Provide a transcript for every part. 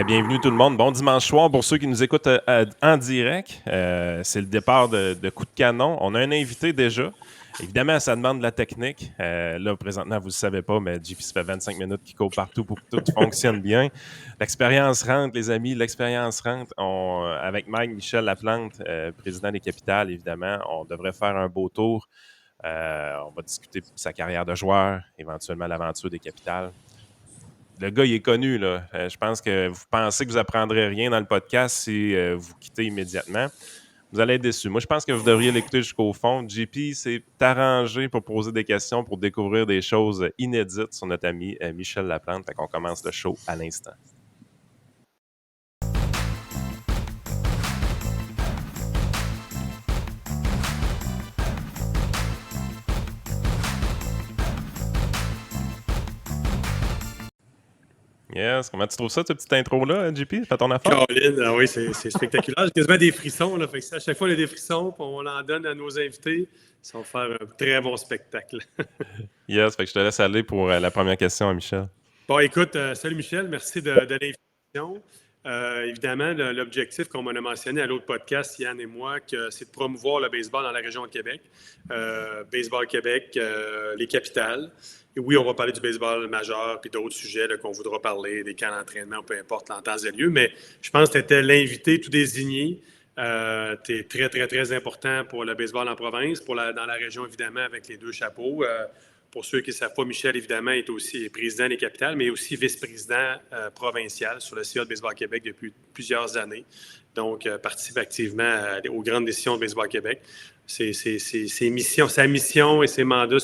Bienvenue tout le monde. Bon dimanche soir pour ceux qui nous écoutent en direct. C'est le départ de Coup de canon. On a un invité déjà. Évidemment, ça demande de la technique. Là, présentement, vous ne le savez pas, mais JP, ça fait 25 minutes qu'il court partout pour que tout fonctionne bien. L'expérience rentre, les amis, l'expérience rentre. Avec Mike Michel Laplante, président des Capitales, évidemment, on devrait faire un beau tour. On va discuter de sa carrière de joueur, éventuellement l'aventure des Capitales. Le gars, il est connu, là. Je pense que vous pensez que vous apprendrez rien dans le podcast si vous quittez immédiatement. Vous allez être déçus. Moi, je pense que vous devriez l'écouter jusqu'au fond. JP s'est arrangé pour poser des questions, pour découvrir des choses inédites sur notre ami Michel Laplante. Fait qu'on commence le show à l'instant. Yes, comment tu trouves ça, cette petite intro-là, JP? Fais ton affaire? Caroline, oui, c'est spectaculaire. J'ai quasiment des frissons. Là. Fait que à chaque fois, il y a des frissons, puis on en donne à nos invités. Ça va faire un très bon spectacle. Yes, fait que je te laisse aller pour la première question à Michel. Bon, écoute, salut Michel, merci de l'invitation. Évidemment, l'objectif, comme on a mentionné à l'autre podcast, Yann et moi, c'est de promouvoir le baseball dans la région de Québec. Baseball Québec, les capitales. Et oui, on va parler du baseball majeur puis d'autres sujets qu'on voudra parler, des camps d'entraînement, peu importe en temps et lieu. Mais je pense que tu étais l'invité tout désigné. Tu es très, très, très important pour le baseball en province, dans la région, évidemment, avec les deux chapeaux. Pour ceux qui ne savent pas, Michel, évidemment, est aussi président des Capitales, mais aussi vice-président provincial sur le CA de Baseball Québec depuis plusieurs années. Donc, participe activement aux grandes décisions de Baseball Québec. Sa mission et ses mandats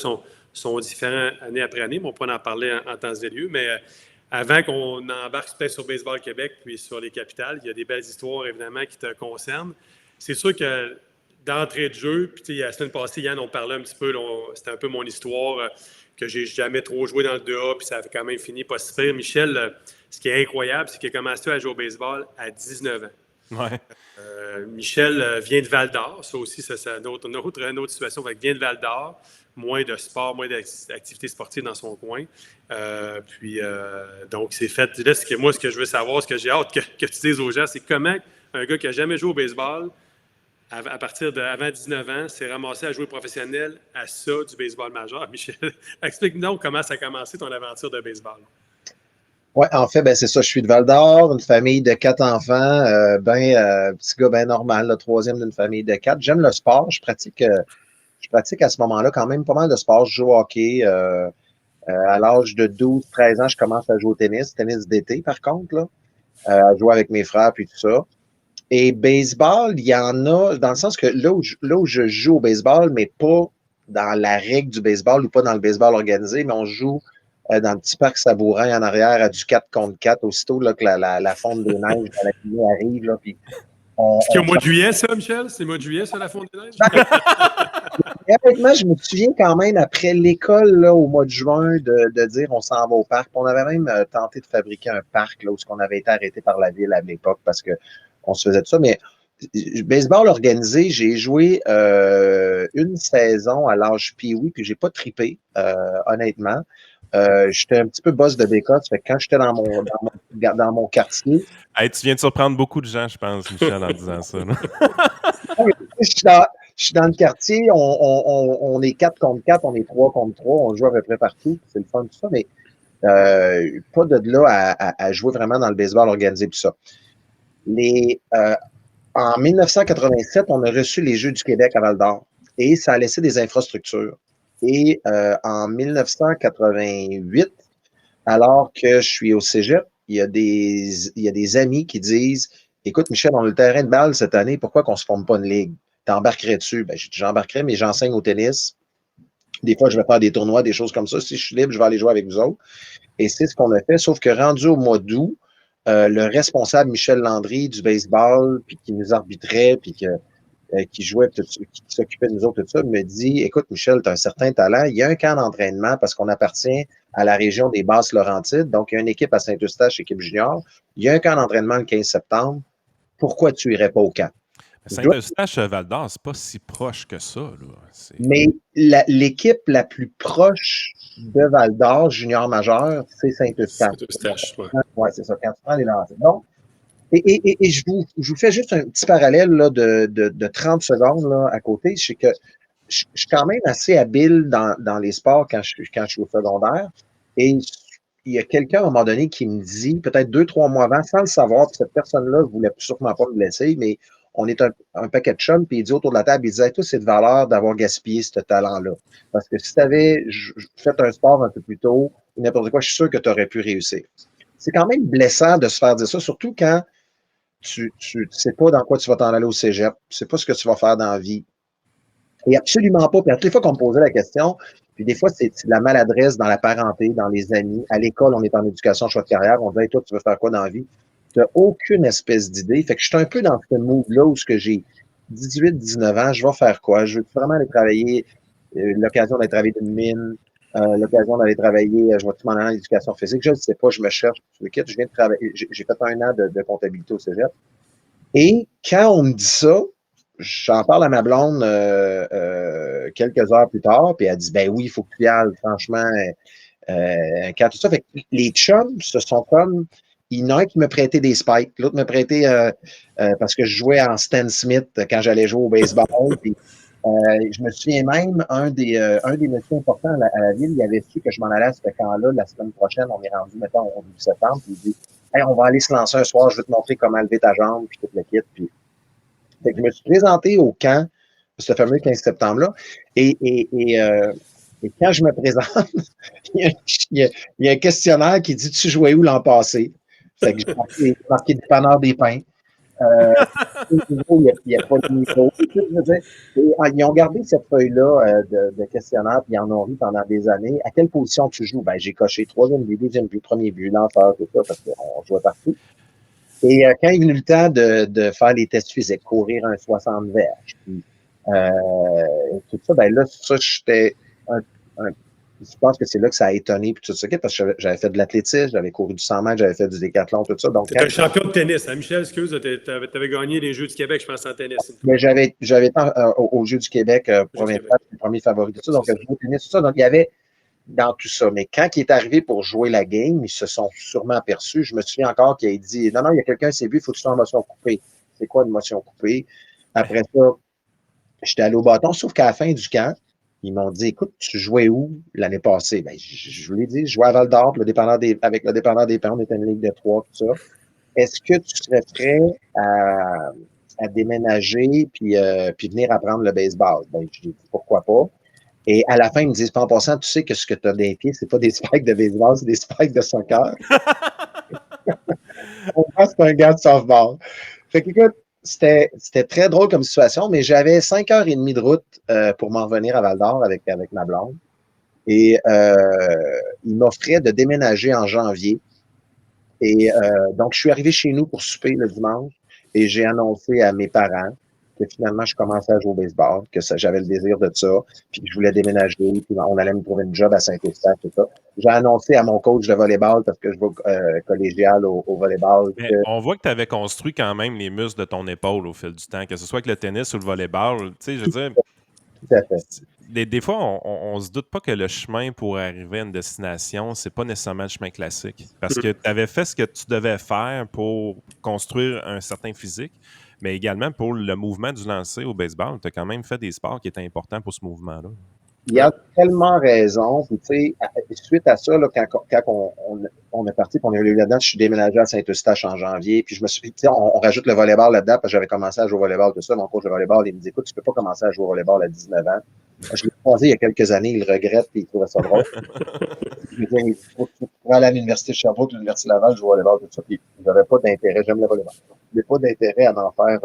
sont différents année après année, mais on pourra en parler en temps et lieu. Mais avant qu'on embarque peut-être sur Baseball Québec puis sur les Capitales, il y a des belles histoires, évidemment, qui te concernent. C'est sûr que d'entrée de jeu, puis la semaine passée, Yann, on parlait un petit peu, c'était un peu mon histoire, que j'ai jamais trop joué dans le 2A, puis ça a quand même fini pas si pire. Michel, ce qui est incroyable, c'est qu'il a commencé à jouer au baseball à 19 ans. Ouais. Michel vient de Val-d'Or, ça aussi, c'est une autre situation. Il vient de Val-d'Or, moins de sport, moins d'activités sportives dans son coin. Donc, c'est fait. Là, ce que je veux savoir, ce que j'ai hâte que tu dises aux gens, c'est comment un gars qui n'a jamais joué au baseball, à partir d'avant 19 ans, s'est ramassé à jouer professionnel à ça du baseball majeur. Michel, explique-nous comment ça a commencé ton aventure de baseball. Oui, en fait, ben, c'est ça. Je suis de Val-d'Or, une famille de 4 enfants, petit gars bien normal, le troisième d'une famille de 4. J'aime le sport. Je pratique à ce moment-là quand même pas mal de sport. Je joue au hockey. À l'âge de 12-13 ans, je commence à jouer au tennis d'été par contre, là, à jouer avec mes frères puis tout ça. Et baseball, il y en a, dans le sens que là où je joue au baseball, mais pas dans la règle du baseball ou pas dans le baseball organisé, mais on joue dans le petit parc Sabourin en arrière à du 4 contre 4, aussitôt là, que la fonte des neiges dans la nuit arrive. Là, puis c'est au mois de juillet, ça, Michel? C'est au mois de juillet, ça, la fonte des neiges? Honnêtement, je me souviens quand même, après l'école, là, au mois de juin, de dire on s'en va au parc. On avait même tenté de fabriquer un parc là, où on avait été arrêté par la ville à l'époque parce qu'on se faisait de ça. Mais baseball organisé, j'ai joué une saison à l'âge Pee-Wee, puis j'ai pas trippé, honnêtement. J'étais un petit peu boss de bécosse, fait que quand j'étais dans mon quartier. Hey, tu viens de surprendre beaucoup de gens, je pense, Michel, en disant ça. Je suis dans le quartier, on est 4 contre 4, on est 3 contre 3, on joue à peu près partout, c'est le fun, tout ça, mais pas de là à jouer vraiment dans le baseball organisé, tout ça. En 1987, on a reçu les Jeux du Québec à Val-d'Or et ça a laissé des infrastructures. Et en 1988, alors que je suis au cégep, il y a des amis qui disent « Écoute, Michel, on a le terrain de balle cette année, pourquoi qu'on ne se forme pas une ligue? T'embarquerais dessus? » Ben, j'ai dit « J'embarquerais, mais j'enseigne au tennis. Des fois, je vais faire des tournois, des choses comme ça. Si je suis libre, je vais aller jouer avec vous autres. » Et c'est ce qu'on a fait, sauf que rendu au mois d'août, le responsable Michel Landry du baseball, puis qui nous arbitrait, puis qui jouait, qui s'occupait de nous autres, tout ça, me dit « Écoute, Michel, tu as un certain talent. Il y a un camp d'entraînement parce qu'on appartient à la région des Basses-Laurentides. Donc, il y a une équipe à Saint-Eustache, équipe junior. Il y a un camp d'entraînement le 15 septembre. Pourquoi tu irais pas au camp? » Saint-Eustache, Val-d'Or, c'est pas si proche que ça. Là. Mais l'équipe la plus proche de Val-d'Or, junior majeur, c'est Saint-Eustache. Saint-Eustache, oui. Oui, c'est ça, quand tu prends les lancers. Donc, et je vous fais juste un petit parallèle là, de 30 secondes là, à côté. C'est que je suis quand même assez habile dans les sports quand je suis au secondaire. Et il y a quelqu'un à un moment donné qui me dit, peut-être 2-3 mois avant, sans le savoir, puis cette personne-là ne voulait sûrement pas me blesser, mais on est un paquet de chums, puis il dit autour de la table, il disait, toi, c'est de valeur d'avoir gaspillé ce talent-là. Parce que si tu avais fait un sport un peu plus tôt, n'importe quoi, je suis sûr que tu aurais pu réussir. C'est quand même blessant de se faire dire ça, surtout quand tu ne sais pas dans quoi tu vas t'en aller au cégep, tu ne sais pas ce que tu vas faire dans la vie. Et absolument pas. Puis à toutes les fois qu'on me posait la question, puis des fois, c'est de la maladresse dans la parenté, dans les amis. À l'école, on est en éducation, choix de carrière. On dit, hey, toi, tu veux faire quoi dans la vie? Tu n'as aucune espèce d'idée. Fait que je suis un peu dans ce mood-là où j'ai 18-19 ans, je vais faire quoi? Je veux vraiment aller travailler, l'occasion d'aller travailler d'une mine, l'occasion d'aller travailler, je vais tout m'en aller en éducation physique. Je ne sais pas, je me cherche, je me quitte, je viens de travailler. J'ai fait 1 an de comptabilité au cégep. Et quand on me dit ça, j'en parle à ma blonde quelques heures plus tard, puis elle dit, ben oui, il faut que tu y ailles, franchement, quand tout ça. Fait que les chums, ce sont comme, il y en a un qui me prêtait des spikes, l'autre me prêtait, parce que je jouais en Stan Smith quand j'allais jouer au baseball, puis je me souviens même, un des messieurs importants à la ville, il avait su que je m'en allais à ce camp-là la semaine prochaine, on est rendu, mettons, au début septembre, puis il dit, hey, on va aller se lancer un soir, je vais te montrer comment lever ta jambe, puis tout le kit, puis fait que je me suis présenté au camp, ce fameux 15 septembre-là, et quand je me présente, il y a un questionnaire qui dit « Tu jouais où l'an passé? » Fait que j'ai marqué dépanneur des pains. Il n'y a pas de niveau. Ils ont gardé cette feuille-là de questionnaire, puis ils en ont ri pendant des années. À quelle position tu joues? Ben, j'ai coché 3e but, 2e but, 1er but, lanceur, tout ça, parce qu'on jouait partout. Et quand il est venu le temps de faire les tests physiques, courir un 60 verges, puis tout ça, ben là, ça, j'étais je pense que c'est là que ça a étonné, puis tout ça, parce que j'avais fait de l'athlétisme, j'avais couru du 100 mètres, j'avais fait du décathlon, tout ça. Tu es un champion de tennis, hein, Michel, excuse, tu avais gagné les Jeux du Québec, je pense, en tennis. Mais j'avais été aux Jeux du Québec, premier favori, tout ça, donc je jouais au tennis, tout ça. Donc, il y avait dans tout ça. Mais quand il est arrivé pour jouer la game, ils se sont sûrement aperçus. Je me souviens encore qu'il a dit non, il y a quelqu'un qui s'est vu, il faut que tu sois en motion coupée. C'est quoi une motion coupée? Après ça, j'étais allé au bâton, sauf qu'à la fin du camp, ils m'ont dit écoute, tu jouais où l'année passée? Ben, je vous l'ai dit, je jouais à Val d'Or, avec le dépendant des Pins, on était une ligue de 3, tout ça. Est-ce que tu serais prêt à déménager puis venir apprendre le baseball? Ben, je dis pourquoi pas? Et à la fin, ils me disent, en passant, tu sais que ce que tu as des pieds, c'est pas des spikes de baseball, c'est des spikes de soccer. C'est un gars de softball. Fait que, écoute, c'était très drôle comme situation, mais j'avais 5h30 de route pour m'en revenir à Val-d'Or avec ma blonde. Et il m'offrait de déménager en janvier. Et donc, je suis arrivé chez nous pour souper le dimanche et j'ai annoncé à mes parents que finalement, je commençais à jouer au baseball, que j'avais le désir de ça, puis que je voulais déménager, puis on allait me trouver une job à Saint-Eustache, tout ça. J'ai annoncé à mon coach de volleyball, parce que je vais collégial au volleyball. Mais on voit que tu avais construit quand même les muscles de ton épaule au fil du temps, que ce soit avec le tennis ou le volleyball. Tu sais, je veux dire, tout à fait. Des fois, on se doute pas que le chemin pour arriver à une destination, c'est pas nécessairement le chemin classique. Parce que tu avais fait ce que tu devais faire pour construire un certain physique, mais également pour le mouvement du lancer au baseball. Tu as quand même fait des sports qui étaient importants pour ce mouvement-là. Il y a tellement raison. Puis, tu sais, suite à ça, là, quand on est parti, puis on est allé là-dedans, je suis déménagé à Saint-Eustache en janvier. Puis je me suis dit, tu sais, on rajoute le volleyball là-dedans, parce que j'avais commencé à jouer au volleyball, tout ça. Mon coach de volleyball, il me dit, écoute, tu peux pas commencer à jouer au volleyball à 19 ans. Je l'ai croisé il y a quelques années, il regrette, puis il trouvait ça drôle. Je lui ai dit, il faut aller à l'Université de Sherbrooke, l'Université Laval, je joue au volleyball, tout ça. Puis j'avais pas d'intérêt, j'aime le volleyball. J'avais pas d'intérêt à en faire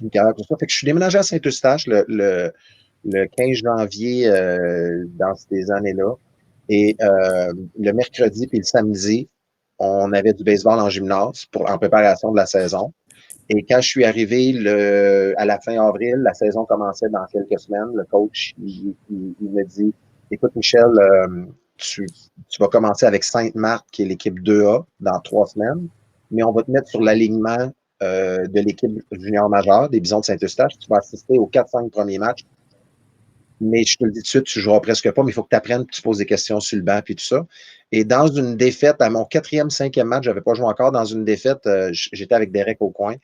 une carrière, tout ça. Fait que je suis déménagé à Saint-Eustache le 15 janvier dans ces années-là. Et le mercredi puis le samedi, on avait du baseball en gymnase en préparation de la saison. Et quand je suis arrivé à la fin avril, la saison commençait dans quelques semaines. Le coach, il me dit, écoute Michel, tu vas commencer avec Sainte-Marthe, qui est l'équipe 2A, dans 3 semaines, mais on va te mettre sur l'alignement de l'équipe junior majeure des Bisons de Saint-Eustache. Tu vas assister aux 4-5 premiers matchs. Mais je te le dis tout de suite, tu ne joueras presque pas, mais il faut que tu apprennes, tu poses des questions sur le banc, puis tout ça. Et dans une défaite, à mon 4e, 5e match, je n'avais pas joué encore, dans une défaite, j'étais avec Derek au coin,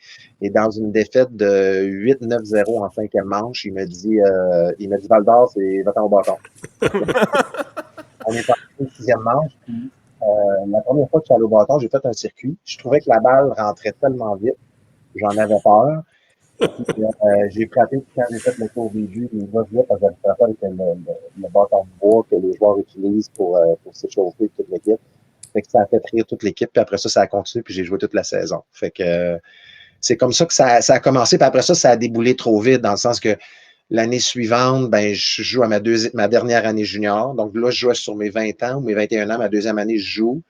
et dans une défaite de 8-9-0 en 5e manche, il m'a dit Val-d'Or, c'est va-t'en au bâton. On est parti au 6e manche, puis la première fois que je suis allé au bâton, j'ai fait un circuit. Je trouvais que la balle rentrait tellement vite, j'en avais peur. J'ai frappé, puis quand j'ai fait le tour des vues, il va vite, parce que j'avais frappé avec le bâton de bois que les joueurs utilisent pour s'échauffer toute l'équipe. Fait que ça a fait rire toute l'équipe, puis après ça a continué, puis j'ai joué toute la saison. Fait que c'est comme ça que ça a commencé, puis après ça a déboulé trop vite, dans le sens que l'année suivante, ben, je joue à ma dernière année junior. Donc là, je jouais sur mes 20 ans ou mes 21 ans. Ma deuxième année, je joue.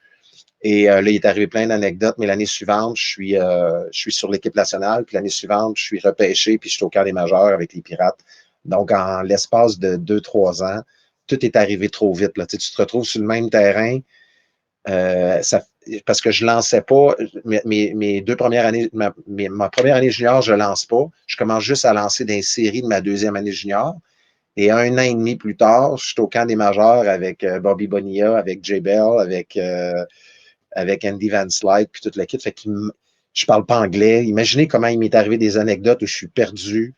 Et là, il est arrivé plein d'anecdotes, mais l'année suivante, je suis sur l'équipe nationale. Puis l'année suivante, je suis repêché, puis je suis au camp des majeurs avec les Pirates. Donc, en l'espace de 2-3 ans, tout est arrivé trop vite. Là. Tu te retrouves sur le même terrain. Parce que je ne lançais pas mes 2 premières années, ma première année junior, je ne lance pas. Je commence juste à lancer des séries de ma deuxième année junior. Et 1 an et demi plus tard, je suis au camp des majeurs avec Bobby Bonilla, avec Jay Bell, avec Andy Van Slyke, puis toute l'équipe. Fait que je parle pas anglais. Imaginez comment il m'est arrivé des anecdotes où je suis perdu.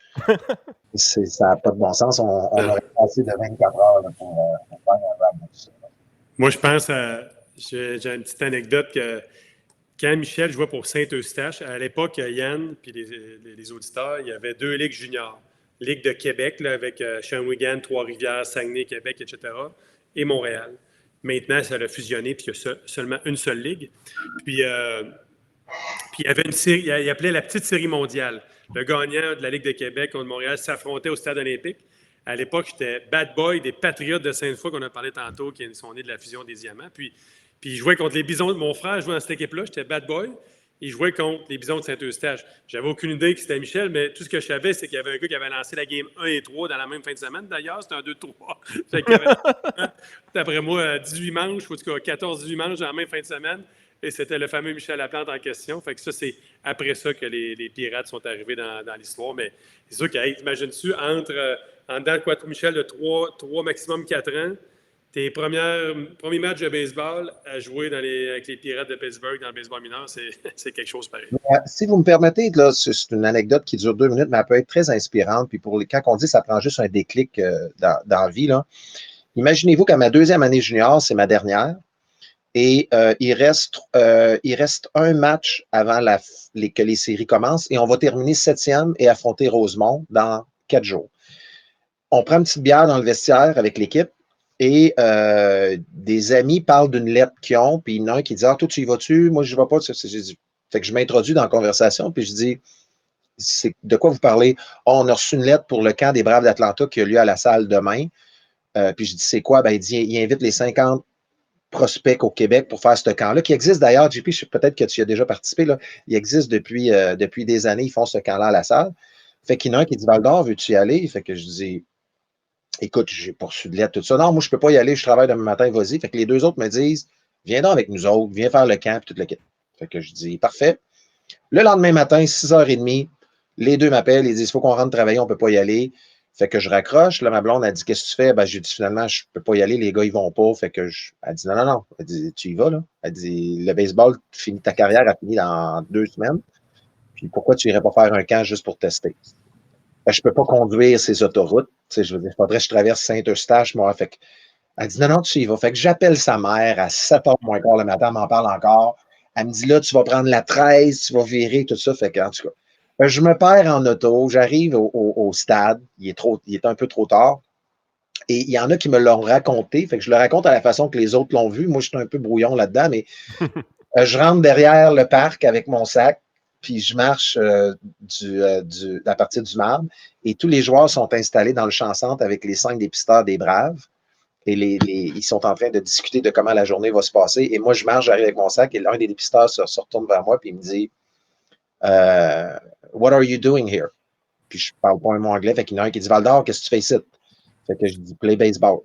Ça n'a pas de bon sens. On aurait passé de 24 heures là, pour faire un rap de ça. Moi, je pense j'ai une petite anecdote que quand Michel jouait pour Saint-Eustache, à l'époque, Yann puis les auditeurs, il y avait 2 ligues juniors. Ligue de Québec, là, avec Shawinigan, Trois-Rivières, Saguenay, Québec, etc., et Montréal. Maintenant, ça a fusionné, puis il y a seulement une seule ligue. Puis il y avait une série, il appelait la petite série mondiale. Le gagnant de la Ligue de Québec contre Montréal s'affrontait au Stade olympique. À l'époque, j'étais bad boy des Patriotes de Sainte-Foy qu'on a parlé tantôt, qui sont nés de la fusion des Diamants. Puis je jouais contre les Bisons. Mon frère jouait dans cette équipe-là. J'étais bad boy. Il jouait contre les Bisons de Saint-Eustache. J'avais aucune idée que c'était Michel, mais tout ce que je savais, c'est qu'il y avait un gars qui avait lancé la game 1 et 3 dans la même fin de semaine. D'ailleurs, c'était un 2-3. Fait qu'il y avait, d'après moi, 18 manches, ou en tout cas 14-18 manches dans la même fin de semaine. Et c'était le fameux Michel Laplante en question. Fait que ça, c'est après ça que les Pirates sont arrivés dans l'histoire. Mais c'est sûr qu'imagine-tu, en dedans quoi, Michel, de 3 maximum 4 ans, tes premiers matchs de baseball à jouer avec les Pirates de Pittsburgh dans le baseball mineur, c'est quelque chose pareil. Si vous me permettez, là, c'est une anecdote qui dure 2 minutes, mais elle peut être très inspirante. Puis quand on dit que ça prend juste un déclic dans la vie, là, imaginez-vous qu'à ma deuxième année junior, c'est ma dernière. Et il reste un match avant que les séries commencent et on va terminer 7e et affronter Rosemont dans 4 jours. On prend une petite bière dans le vestiaire avec l'équipe et des amis parlent d'une lettre qu'ils ont, puis il y en a un qui dit « Ah, toi, tu y vas-tu? Moi, je ne vais pas. » Fait que je m'introduis dans la conversation, puis je dis « C'est de quoi vous parlez? Oh, on a reçu une lettre pour le camp des Braves d'Atlanta qui a lieu à la salle demain. Puis je dis « C'est quoi? » Ben, il dit « Il invite les 50 prospects au Québec pour faire ce camp-là, qui existe d'ailleurs, JP, peut-être que tu y as déjà participé, là, il existe depuis des années, ils font ce camp-là à la salle. Fait qu'il y en a un qui dit Val-d'Or, veux-tu y aller? Fait que je dis écoute, j'ai poursu de lettre, tout ça. Non, moi, je ne peux pas y aller, je travaille demain matin, vas-y. Fait que les 2 autres me disent viens donc avec nous autres, viens faire le camp, puis toute l'équipe. Fait que je dis parfait. Le lendemain matin, 6h30, les 2 m'appellent, ils disent il faut qu'on rentre travailler, on ne peut pas y aller. Fait que je raccroche. Là, ma blonde a dit qu'est-ce que tu fais? Ben, j'ai dit finalement, je ne peux pas y aller, les gars, ils ne vont pas. Fait que elle dit non. Elle dit tu y vas, là. Elle dit le baseball, ta carrière a fini dans 2 semaines. Puis pourquoi tu n'irais pas faire un camp juste pour tester? Ben, je ne peux pas conduire ces autoroutes. Je veux dire, il faudrait que je traverse Saint-Eustache, moi. Fait que, elle dit non, tu y vas. Fait que j'appelle sa mère à 7h moins quart le matin, elle m'en parle encore. Elle me dit là, tu vas prendre la 13, tu vas virer, tout ça. Fait que, en tout cas. Je me perds en auto, j'arrive au stade, il est un peu trop tard, et il y en a qui me l'ont raconté, fait que je le raconte à la façon que les autres l'ont vu. Moi, je suis un peu brouillon là-dedans, mais je rentre derrière le parc avec mon sac, puis je marche à partir du marbre, et tous les joueurs sont installés dans le champ-centre avec les 5 dépisteurs des Braves, et ils sont en train de discuter de comment la journée va se passer, et moi, j'arrive avec mon sac, et l'un des dépisteurs se retourne vers moi, puis il me dit What are you doing here? Puis je parle pas un mot anglais. Fait qu'il y en a un qui dit Val-d'Or, qu'est-ce que tu fais ici? Fait que je dis play baseball.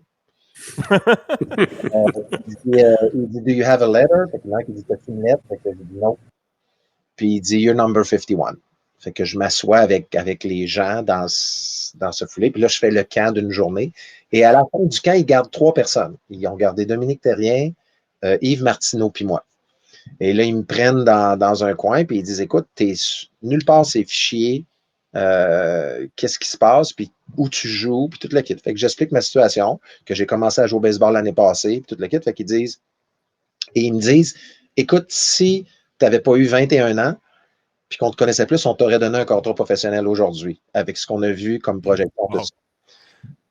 Il dit Do you have a letter? Fait qu'il y en a un qui dit t'as-tu une lettre? Fait que je dis non. Puis il dit « You're number 51 ». Fait que je m'assois avec les gens dans ce foulée. Puis là, je fais le camp d'une journée. Et à la fin du camp, ils gardent 3 personnes. Ils ont gardé Dominique Terrien, Yves Martineau, puis moi. Et là, ils me prennent dans un coin, puis ils disent « Écoute, nulle part ces fichiers, qu'est-ce qui se passe, puis où tu joues, puis tout le kit. » Fait que j'explique ma situation, que j'ai commencé à jouer au baseball l'année passée, puis tout le kit. Fait qu'ils disent, et ils me disent « Écoute, si tu n'avais pas eu 21 ans, puis qu'on te connaissait plus, on t'aurait donné un contrat professionnel aujourd'hui, avec ce qu'on a vu comme projection. Wow.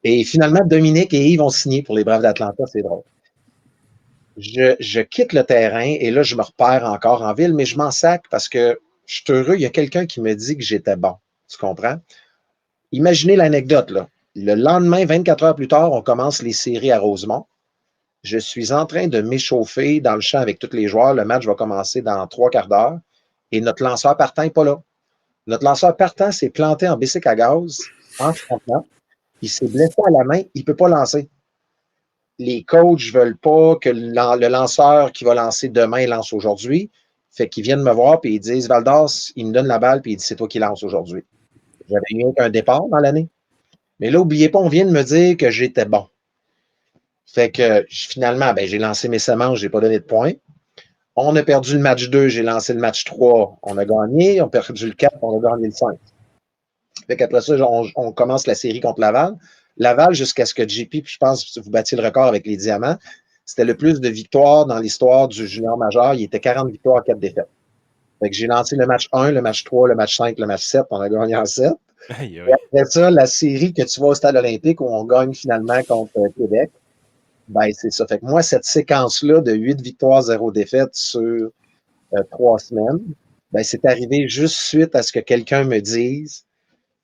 Et finalement, Dominique et Yves ont signé pour les Braves d'Atlanta, c'est drôle. Je quitte le terrain et là, je me repère encore en ville, mais je m'en sac parce que je suis heureux. Il y a quelqu'un qui me dit que j'étais bon. Tu comprends? Imaginez l'anecdote, là. Le lendemain, 24 heures plus tard, on commence les séries à Rosemont. Je suis en train de m'échauffer dans le champ avec tous les joueurs. Le match va commencer dans 3 quarts d'heure et notre lanceur partant n'est pas là. Notre lanceur partant s'est planté en bicycle à gaz en se montant. Il s'est blessé à la main, il ne peut pas lancer. Les coachs ne veulent pas que le lanceur qui va lancer demain lance aujourd'hui. Fait qu'ils viennent me voir et ils disent Valdas, il me donne la balle et il dit c'est toi qui lance aujourd'hui. J'avais eu qu'un départ dans l'année. Mais là, n'oubliez pas, on vient de me dire que j'étais bon. Fait que finalement, j'ai lancé mes semences, je n'ai pas donné de points. On a perdu le match 2, j'ai lancé le match 3, on a gagné. On a perdu le 4, on a gagné le 5. Fait qu'après ça, on commence la série contre Laval. Laval, jusqu'à ce que JP, puis je pense que vous battiez le record avec les diamants, c'était le plus de victoires dans l'histoire du junior majeur. Il était 40 victoires, 4 défaites. Fait que j'ai lancé le match 1, le match 3, le match 5, le match 7. On a gagné en 7. Aïe, aïe. Et après ça, la série que tu vois au Stade olympique où on gagne finalement contre Québec, c'est ça. Fait que moi, cette séquence-là de 8 victoires, 0 défaites sur 3 semaines, c'est arrivé juste suite à ce que quelqu'un me dise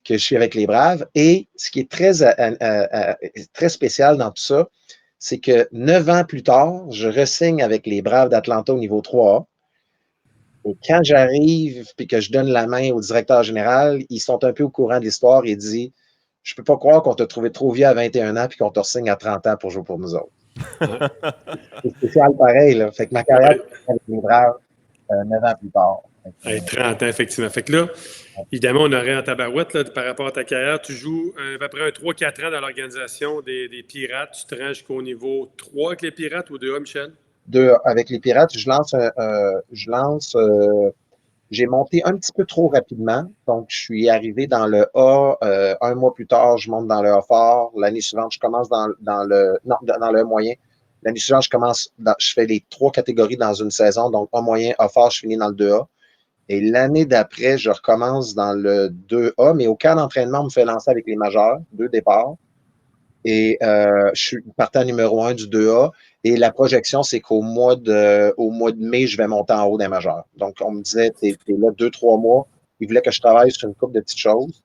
que je suis avec les Braves. Et ce qui est très spécial dans tout ça, c'est que 9 ans plus tard, je re-signe avec les Braves d'Atlanta au niveau 3A. Et quand j'arrive et que je donne la main au directeur général, ils sont un peu au courant de l'histoire et disent « Je ne peux pas croire qu'on t'a trouvé trop vieux à 21 ans et qu'on te re-signe à 30 ans pour jouer pour nous autres. » C'est spécial pareil. Là. Fait que ma carrière avec les Braves 9 ans plus tard. 30 ans, effectivement. Fait que là, évidemment, on aurait en tabarouette là, par rapport à ta carrière. Tu joues à peu près 3-4 ans dans l'organisation des Pirates. Tu te rends jusqu'au niveau 3 avec les Pirates ou 2A, Michel? Avec les Pirates, j'ai monté un petit peu trop rapidement. Donc, je suis arrivé dans le A. Un mois plus tard, je monte dans le A fort. L'année suivante, je commence dans le A moyen. L'année suivante, je fais les 3 catégories dans une saison. Donc, A moyen, A fort, je finis dans le 2A. Et l'année d'après, je recommence dans le 2A, mais au camp d'entraînement, on me fait lancer avec les majeurs, 2 départs. Et je suis partant numéro 1 du 2A. Et la projection, c'est qu'au mois de mai, je vais monter en haut des majeurs. Donc, on me disait, t'es là 2-3 mois. Ils voulaient que je travaille sur une couple de petites choses.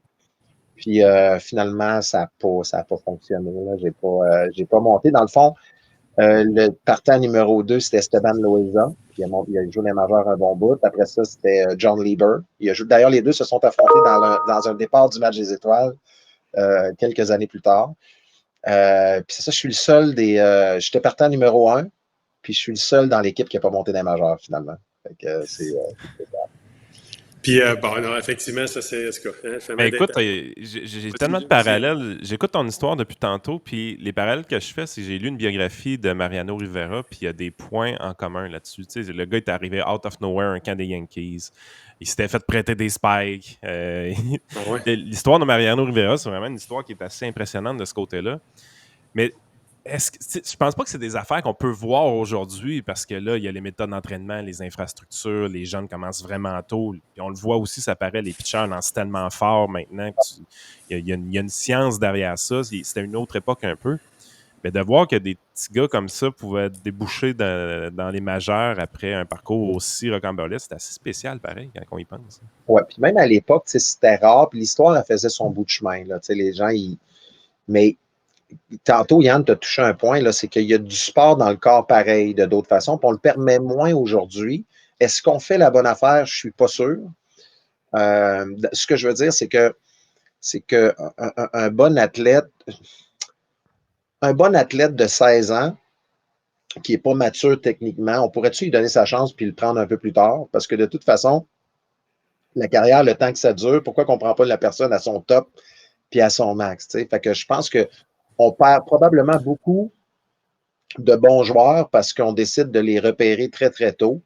Puis finalement, ça n'a pas fonctionné. J'ai pas monté. Dans le fond, le partant numéro 2, c'était Esteban Loaiza. Puis il a joué les majeurs un bon bout. Après ça, c'était John Lieber. D'ailleurs, les deux se sont affrontés dans un départ du match des étoiles quelques années plus tard. Puis c'est ça, je suis le seul j'étais partant numéro 1, puis je suis le seul dans l'équipe qui n'a pas monté des majeurs, finalement. Fait que c'est ça. Puis, non, effectivement, ça, c'est ce Mais écoute, j'ai tellement de parallèles. J'écoute ton histoire depuis tantôt, puis les parallèles que je fais, c'est que j'ai lu une biographie de Mariano Rivera, puis il y a des points en commun là-dessus. Tu sais, le gars est arrivé out of nowhere, un camp des Yankees. Il s'était fait prêter des spikes. L'histoire de Mariano Rivera, c'est vraiment une histoire qui est assez impressionnante de ce côté-là. Mais je pense pas que c'est des affaires qu'on peut voir aujourd'hui parce que là, il y a les méthodes d'entraînement, les infrastructures, les jeunes commencent vraiment tôt. Puis on le voit aussi, ça paraît, les pitchers lancent tellement fort maintenant qu'il y a une science derrière ça. C'était une autre époque un peu. Mais de voir que des petits gars comme ça pouvaient déboucher dans les majeurs après un parcours aussi rocambolesque, c'est assez spécial, pareil, quand on y pense. Oui, puis même à l'époque, c'était rare, puis l'histoire, elle faisait son bout de chemin. Là, les gens, Mais tantôt, Yann, tu as touché un point, c'est qu'il y a du sport dans le corps pareil, de d'autres façons, puis on le permet moins aujourd'hui. Est-ce qu'on fait la bonne affaire? Je ne suis pas sûr. Ce que je veux dire, c'est que un bon athlète de 16 ans qui n'est pas mature techniquement, on pourrait-tu lui donner sa chance puis le prendre un peu plus tard? Parce que de toute façon, la carrière, le temps que ça dure, pourquoi qu'on ne prend pas la personne à son top puis à son max? T'sais? Fait que je pense qu'on perd probablement beaucoup de bons joueurs parce qu'on décide de les repérer très, très tôt.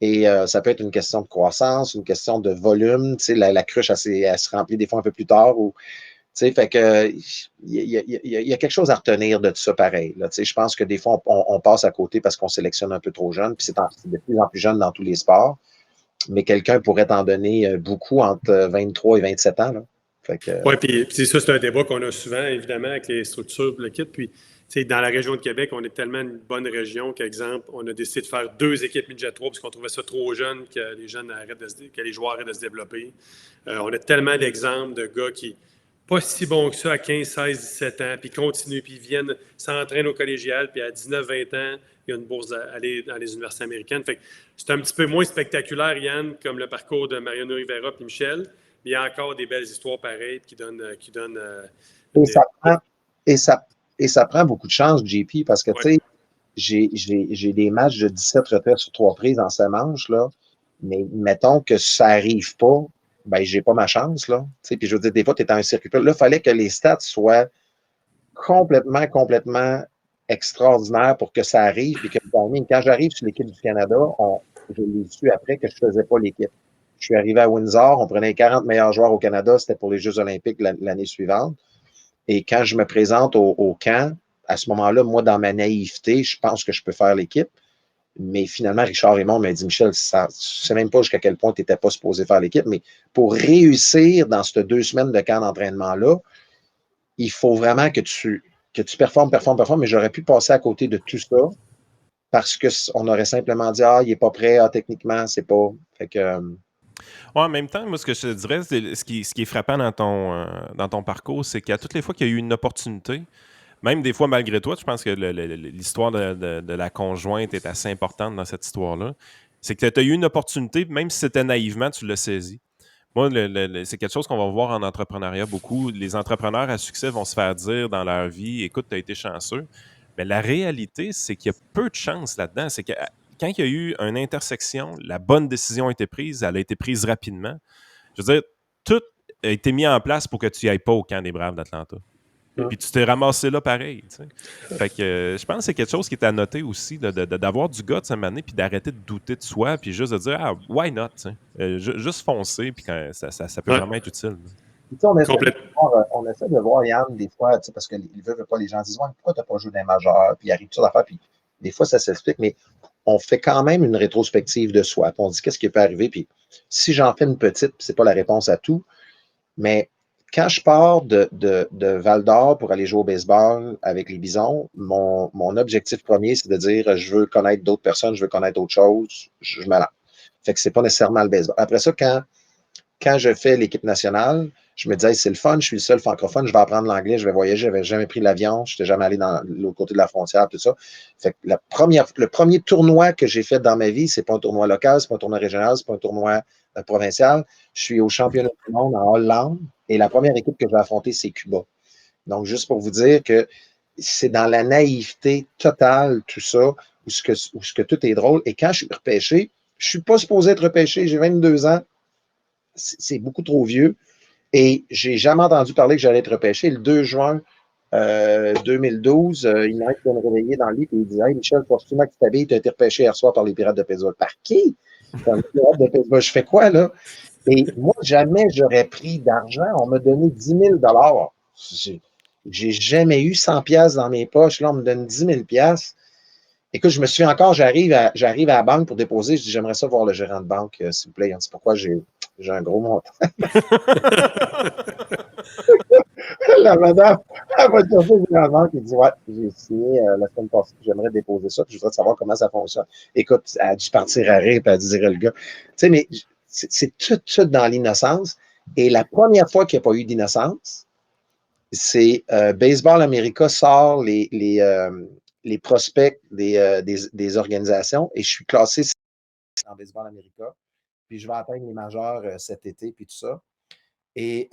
Et ça peut être une question de croissance, une question de volume. La cruche, elle se remplit des fois un peu plus tard. Fait que il y a quelque chose à retenir de tout ça pareil. Là, je pense que des fois, on passe à côté parce qu'on sélectionne un peu trop jeune, puis c'est de plus en plus jeune dans tous les sports. Mais quelqu'un pourrait t'en donner beaucoup entre 23 et 27 ans. Là. Fait que, Oui, puis ça, c'est un débat qu'on a souvent, évidemment, avec les structures, le kit. Puis, dans la région de Québec, on est tellement une bonne région qu'exemple, on a décidé de faire 2 équipes midget 3 parce qu'on trouvait ça trop jeune que les jeunes que les joueurs arrêtent de se développer. On a tellement d'exemples de gars qui pas si bons que ça à 15, 16, 17 ans, puis continuent, puis viennent s'entraîner au collégial, puis à 19, 20 ans, il y a une bourse à aller dans les universités américaines. Fait que c'est un petit peu moins spectaculaire, Yann, comme le parcours de Mariano Rivera et Michel. Il y a encore des belles histoires pareilles qui donnent et, des... ça prend, et, ça, et ça prend beaucoup de chance, JP, parce que, tu Ouais. sais, j'ai des matchs de 17 retraits sur 3 prises en ce manche, là. Mais mettons que ça n'arrive pas, ben, j'ai pas ma chance, là. Puis je veux dire, des fois, tu es dans un circuit. Là, il fallait que les stats soient complètement extraordinaires pour que ça arrive. Puis que quand j'arrive sur l'équipe du Canada, je l'ai su après que je ne faisais pas l'équipe. Je suis arrivé à Windsor, on prenait les 40 meilleurs joueurs au Canada, c'était pour les Jeux olympiques l'année suivante. Et quand je me présente au camp, à ce moment-là, moi, dans ma naïveté, je pense que je peux faire l'équipe. Mais finalement, Richard Raymond m'a dit, Michel, je ne sais même pas jusqu'à quel point tu n'étais pas supposé faire l'équipe, mais pour réussir dans ces 2 semaines de camp d'entraînement-là, il faut vraiment que tu performes, mais j'aurais pu passer à côté de tout ça parce qu'on aurait simplement dit, il n'est pas prêt, techniquement, c'est pas. Fait que, Ouais, en même temps, moi, ce que je te dirais, ce qui est frappant dans ton parcours, c'est qu'à toutes les fois qu'il y a eu une opportunité, même des fois malgré toi, je pense que l'histoire de la conjointe est assez importante dans cette histoire-là, c'est que tu as eu une opportunité, même si c'était naïvement, tu l'as saisi. Moi, c'est quelque chose qu'on va voir en entrepreneuriat beaucoup. Les entrepreneurs à succès vont se faire dire dans leur vie, écoute, tu as été chanceux. Mais la réalité, c'est qu'il y a peu de chance là-dedans. C'est que quand il y a eu une intersection, la bonne décision a été prise, elle a été prise rapidement. Je veux dire, tout a été mis en place pour que tu n'y ailles pas au camp des Braves d'Atlanta. Puis tu t'es ramassé là pareil. Tu sais. Fait que je pense que c'est quelque chose qui est à noter aussi, d'avoir du guts à mener, puis d'arrêter de douter de soi, puis juste de dire, why not? Tu sais. Juste foncer, puis ça peut Ouais, vraiment être utile. complètement. on essaie de voir Yann des fois, parce qu'il ne veut pas, les gens disent, ouais, pourquoi tu n'as pas joué dans les majeurs, puis il arrive tout d'affaires, puis des fois ça s'explique, mais on fait quand même une rétrospective de soi, puis on dit qu'est-ce qui peut arriver, puis si j'en fais une petite, c'est pas la réponse à tout, mais quand je pars de Val-d'Or pour aller jouer au baseball avec les Bisons, mon objectif premier, c'est de dire je veux connaître d'autres personnes, je veux connaître autre chose, je me lance. Fait que c'est pas nécessairement le baseball. Après ça, quand je fais l'équipe nationale, je me disais, hey, c'est le fun, je suis le seul francophone, je vais apprendre l'anglais, je vais voyager, je n'avais jamais pris l'avion, je n'étais jamais allé dans l'autre côté de la frontière, tout ça. Fait que le premier tournoi que j'ai fait dans ma vie, c'est pas un tournoi local, c'est pas un tournoi régional, c'est pas un tournoi provincial. Je suis au championnat du monde en Hollande et la première équipe que je vais affronter, c'est Cuba. Donc, juste pour vous dire que c'est dans la naïveté totale, tout ça, où ce que tout est drôle. Et quand je suis repêché, je ne suis pas supposé être repêché, j'ai 22 ans, c'est beaucoup trop vieux. Et j'ai jamais entendu parler que j'allais être repêché. Le 2 juin 2012, il m'a été me réveiller dans le lit et il dit Hey Michel, faut absolument que tu t'habilles, tu as été repêché hier soir par les Pirates de Pittsburgh. Par qui? Par les Pirates de Pittsburgh. Je fais quoi là? Et moi, jamais j'aurais pris d'argent. On m'a donné 10 000 J'ai jamais eu 100 pièces dans mes poches. Là, on me donne 10 000 pièces. Écoute, je me suis encore, j'arrive à la banque pour déposer. Je dis, j'aimerais ça voir le gérant de banque, s'il vous plaît. C'est pourquoi j'ai un gros montant. La madame, elle va chercher le gérant de banque et dit, ouais, j'ai signé la semaine passée, j'aimerais déposer ça, puis je voudrais savoir comment ça fonctionne. Écoute, elle a dû partir à rire, puis elle dirait le gars. Tu sais, mais c'est tout dans l'innocence. Et la première fois qu'il n'y a pas eu d'innocence, c'est Baseball America sort les prospects des organisations et je suis classé dans Baseball America. Puis je vais atteindre les majeurs cet été, puis tout ça. Et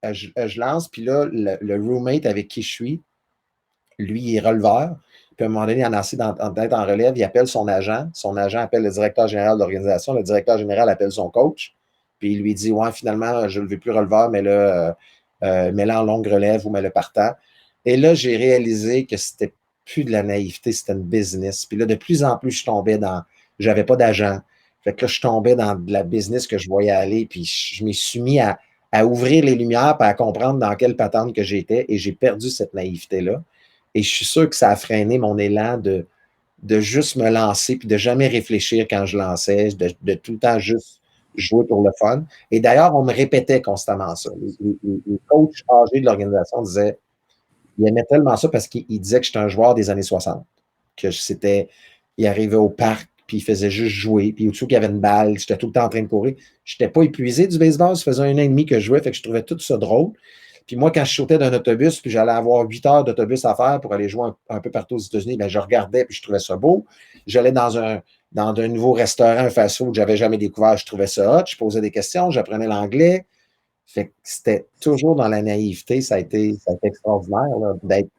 je lance, puis là, le roommate avec qui je suis, Lui, il est releveur. Puis à un moment donné, en assez d'être en relève, il appelle son agent. Son agent appelle le directeur général de l'organisation. Le directeur général appelle son coach. Puis il lui dit, ouais, finalement, je ne le veux plus releveur, mais là, mets-le en longue relève ou mets-le partant. Et là, j'ai réalisé que c'était plus de la naïveté, c'était une business. Puis là, de plus en plus, je tombais dans... J'avais pas d'agent. Fait que là, je tombais dans de la business que je voyais aller. Puis je me suis mis à ouvrir les lumières et à comprendre dans quelle patente que j'étais. Et j'ai perdu cette naïveté-là. Et je suis sûr que ça a freiné mon élan de juste me lancer puis de jamais réfléchir quand je lançais, de tout le temps juste jouer pour le fun. Et d'ailleurs, on me répétait constamment ça. Les coachs âgés de l'organisation disaient, ils aimaient tellement ça parce qu'ils disaient que j'étais un joueur des années 60, que il arrivait au parc, puis il faisait juste jouer, puis au-dessous qu'il y avait une balle, j'étais tout le temps en train de courir. Je n'étais pas épuisé du baseball, ça faisait 1 an et demi que je jouais, fait que je trouvais tout ça drôle. Puis moi, quand je sautais d'un autobus, puis j'allais avoir 8 heures d'autobus à faire pour aller jouer un peu partout aux États-Unis, bien, je regardais, puis je trouvais ça beau. J'allais dans un nouveau restaurant, un fast-food que je n'avais jamais découvert, je trouvais ça hot, je posais des questions, j'apprenais l'anglais. Fait que c'était toujours dans la naïveté, ça a été extraordinaire là, d'être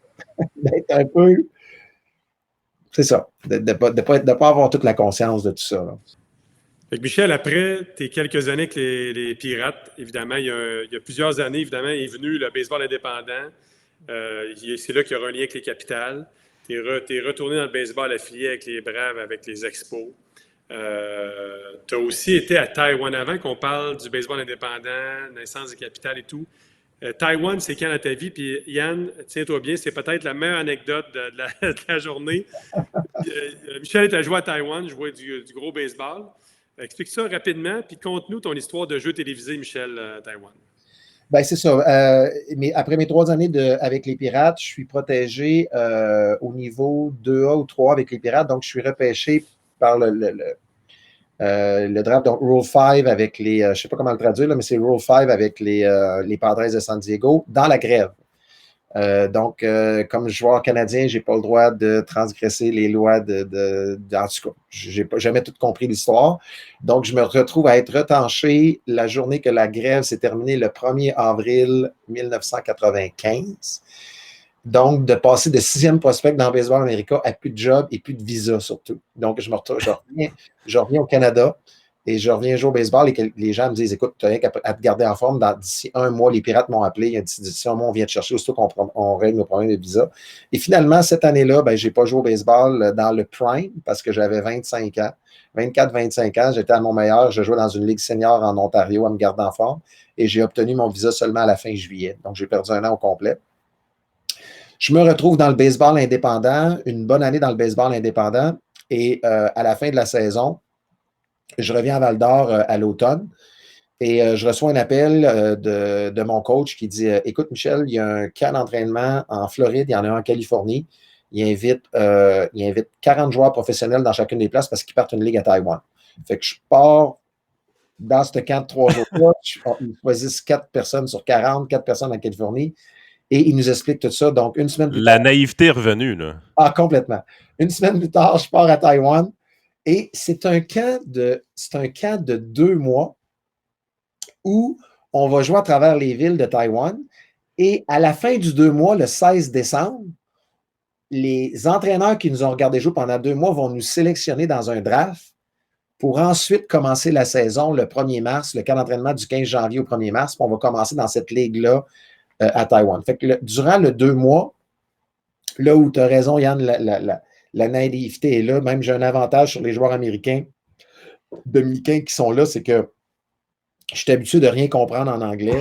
un peu, c'est ça, de ne pas avoir toute la conscience de tout ça. Là. Fait que Michel, après tes quelques années avec les Pirates, évidemment, il y a plusieurs années, évidemment, est venu le baseball indépendant. C'est là qu'il y aura un lien avec les capitales. Tu es retourné dans le baseball affilié avec les Braves, avec les Expos. Tu as aussi été à Taïwan avant qu'on parle du baseball indépendant, naissance des capitales et tout. Taïwan, c'est quand dans ta vie? Puis Yann, tiens-toi bien, c'est peut-être la meilleure anecdote de la journée. Michel est à jouer à Taïwan, jouer du gros baseball. Explique ça rapidement, puis conte-nous ton histoire de jeu télévisé, Michel, Taïwan. Ben, c'est ça. Mais après mes 3 années avec les Pirates, je suis protégé au niveau 2A ou 3 avec les Pirates. Donc, je suis repêché par le draft, donc Rule 5 avec les, je ne sais pas comment le traduire, là, mais c'est Rule 5 avec les Padres de San Diego dans la grève. Donc, comme joueur canadien, je n'ai pas le droit de transgresser les lois en tout cas, je n'ai jamais tout compris l'histoire. Donc, je me retrouve à être retanché la journée que la grève s'est terminée le 1er avril 1995. Donc, de passer de 6e prospect dans le baseball américain à plus de job et plus de visa surtout. Donc, je reviens au Canada et je reviens jouer au baseball et les gens me disent, écoute, tu as rien qu'à te garder en forme. D'ici 1 mois, les Pirates m'ont appelé. D'ici 1 mois, on vient te chercher aussitôt qu'on règle nos problèmes de visa. Et finalement, cette année-là, ben, je n'ai pas joué au baseball dans le prime parce que j'avais 25 ans. 24-25 ans, j'étais à mon meilleur. Je jouais dans une ligue senior en Ontario à me garder en forme et j'ai obtenu mon visa seulement à la fin juillet. Donc, j'ai perdu 1 an au complet. Je me retrouve dans le baseball indépendant, une bonne année dans le baseball indépendant et à la fin de la saison, je reviens à Val-d'Or à l'automne et je reçois un appel de mon coach qui dit écoute, Michel, il y a un camp d'entraînement en Floride, il y en a un en Californie. Il invite 40 joueurs professionnels dans chacune des places parce qu'ils partent une ligue à Taïwan. Fait que je pars dans ce camp de 3 jours-là. Ils choisissent 4 personnes sur 40, 4 personnes en Californie. Et il nous explique tout ça. Donc, une semaine plus tard. La naïveté est revenue, là. Ah, complètement. Une semaine plus tard, je pars à Taïwan. Et c'est un camp de 2 mois où on va jouer à travers les villes de Taïwan. Et à la fin du 2 mois, le 16 décembre, les entraîneurs qui nous ont regardé jouer pendant 2 mois vont nous sélectionner dans un draft pour ensuite commencer la saison le 1er mars, le camp d'entraînement du 15 janvier au 1er mars. Puis on va commencer dans cette ligue-là à Taïwan. Fait que durant le 2 mois, là où tu as raison, Yann, la naïveté est là. Même j'ai un avantage sur les joueurs américains, dominicains qui sont là, c'est que je suis habitué de rien comprendre en anglais.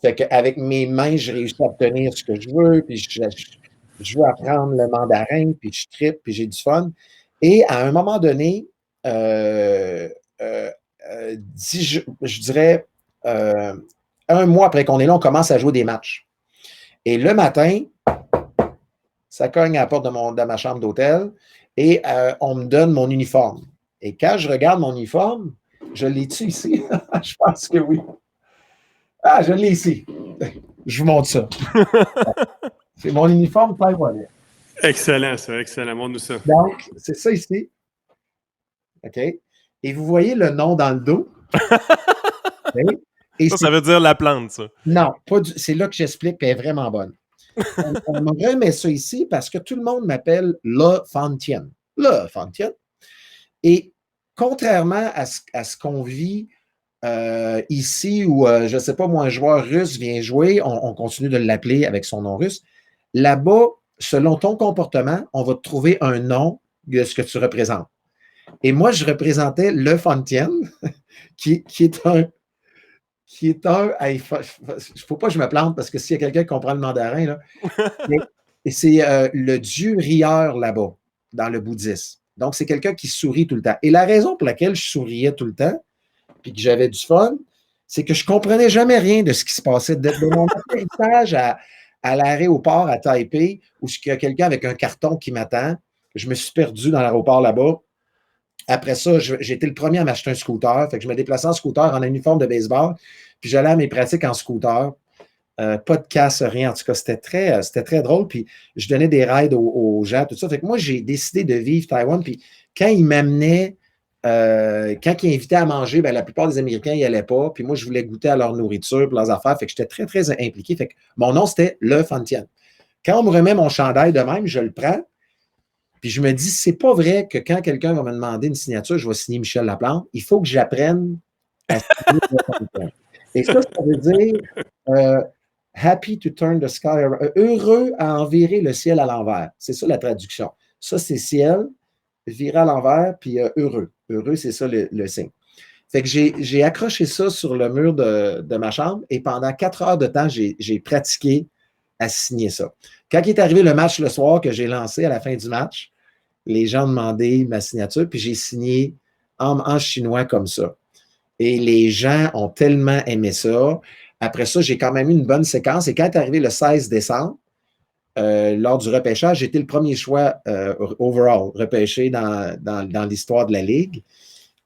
Fait qu'avec mes mains, je réussis à obtenir ce que je veux, puis je veux apprendre le mandarin, puis je trippe, puis j'ai du fun. Et à un moment donné, je dirais, 1 mois après qu'on est là, on commence à jouer des matchs. Et le matin, ça cogne à la porte de ma chambre d'hôtel et on me donne mon uniforme. Et quand je regarde mon uniforme, je l'ai-tu ici? Je pense que oui. Ah, je l'ai ici. Je vous montre ça. C'est mon uniforme taïwanais. Excellent, ça. Excellent. Montre-nous ça. Donc, c'est ça ici. OK? Et vous voyez le nom dans le dos. Okay? Et ça veut dire la plante, ça. Non, c'est là que j'explique qu'elle est vraiment bonne. On me remet ça ici parce que tout le monde m'appelle Le Fontaine. Le Fontaine. Et contrairement à ce qu'on vit ici, où, je ne sais pas, moi, un joueur russe vient jouer, on continue de l'appeler avec son nom russe. Là-bas, selon ton comportement, on va te trouver un nom de ce que tu représentes. Et moi, je représentais Le Fontaine, qui est un. Il ne faut pas que je me plante parce que s'il y a quelqu'un qui comprend le mandarin, là, c'est le dieu rieur là-bas, dans le bouddhisme. Donc, c'est quelqu'un qui sourit tout le temps. Et la raison pour laquelle je souriais tout le temps, puis que j'avais du fun, c'est que je ne comprenais jamais rien de ce qui se passait. De mon atterrissage à l'aéroport à Taipei, où il y a quelqu'un avec un carton qui m'attend, je me suis perdu dans l'aéroport là-bas. Après ça, j'ai été le premier à m'acheter un scooter. Fait que je me déplaçais en scooter en uniforme de baseball, puis j'allais à mes pratiques en scooter. Pas de casse, rien. En tout cas, c'était très drôle. Puis je donnais des rides aux gens, tout ça. Fait que moi, j'ai décidé de vivre Taïwan. Puis quand ils m'amenaient, quand ils invitaient à manger, ben, la plupart des Américains n'y allaient pas. Puis moi, je voulais goûter à leur nourriture, leurs affaires. Fait que j'étais très, très impliqué. Fait que mon nom, c'était Le Fontaine. Quand on me remet mon chandail de même, je le prends. Puis je me dis, c'est pas vrai que quand quelqu'un va me demander une signature, je vais signer Michel Laplante. Il faut que j'apprenne à signer Le Fontaine. Et ça veut dire happy to turn the sky around. Heureux à envirer le ciel à l'envers. C'est ça la traduction. Ça, c'est ciel, virer à l'envers, puis heureux. Heureux, c'est ça le signe. Fait que j'ai accroché ça sur le mur de ma chambre et pendant 4 heures de temps, j'ai pratiqué à signer ça. Quand il est arrivé le match le soir que j'ai lancé à la fin du match, les gens ont demandé ma signature, puis j'ai signé en chinois comme ça. Et les gens ont tellement aimé ça. Après ça, j'ai quand même eu une bonne séquence. Et quand est arrivé le 16 décembre, lors du repêchage, j'étais le premier choix overall, repêché dans l'histoire de la Ligue.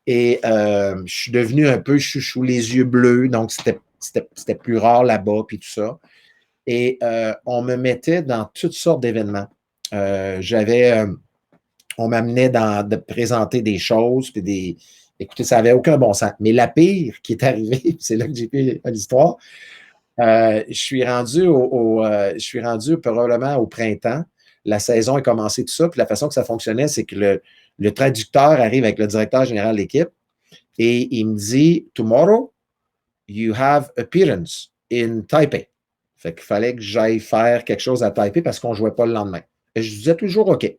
Et je suis devenu un peu chouchou, les yeux bleus. Donc, c'était plus rare là-bas, puis tout ça. Et on me mettait dans toutes sortes d'événements. On m'amenait de présenter des choses, puis écoutez, ça n'avait aucun bon sens. Mais la pire qui est arrivée, c'est là que j'ai fait l'histoire, je suis rendu probablement au printemps. La saison a commencé tout ça. Puis la façon que ça fonctionnait, c'est que le traducteur arrive avec le directeur général de l'équipe et il me dit « Tomorrow, you have appearance in Taipei ». Fait qu'il fallait que j'aille faire quelque chose à Taipei parce qu'on ne jouait pas le lendemain. Et je disais toujours « OK ».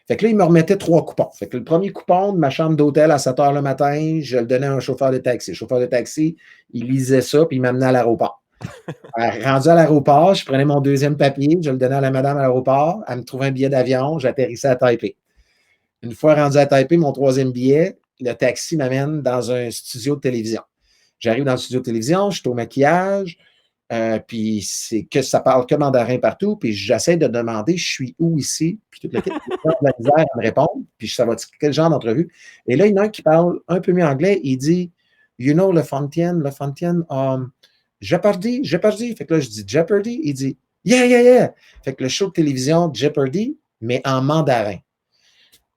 Fait que là, il me remettait 3 coupons. Fait que le premier coupon de ma chambre d'hôtel à 7 h le matin, je le donnais à un chauffeur de taxi. Le chauffeur de taxi, il lisait ça, puis il m'amenait à l'aéroport. Rendu à l'aéroport, je prenais mon deuxième papier, je le donnais à la madame à l'aéroport, elle me trouvait un billet d'avion, j'atterrissais à Taipei. Une fois rendu à Taipei, mon 3e billet, le taxi m'amène dans un studio de télévision. J'arrive dans le studio de télévision, je suis au maquillage, puis c'est que ça parle que mandarin partout, puis j'essaie de demander je suis où ici, puis toute l'équipe a de la misère à me répondre, puis ça va dire quel genre d'entrevue. Et là, il y en a un qui parle un peu mieux anglais, il dit You know Le Fontaine, Jeopardy. Fait que là, je dis Jeopardy, il dit Yeah. Fait que le show de télévision Jeopardy, mais en mandarin.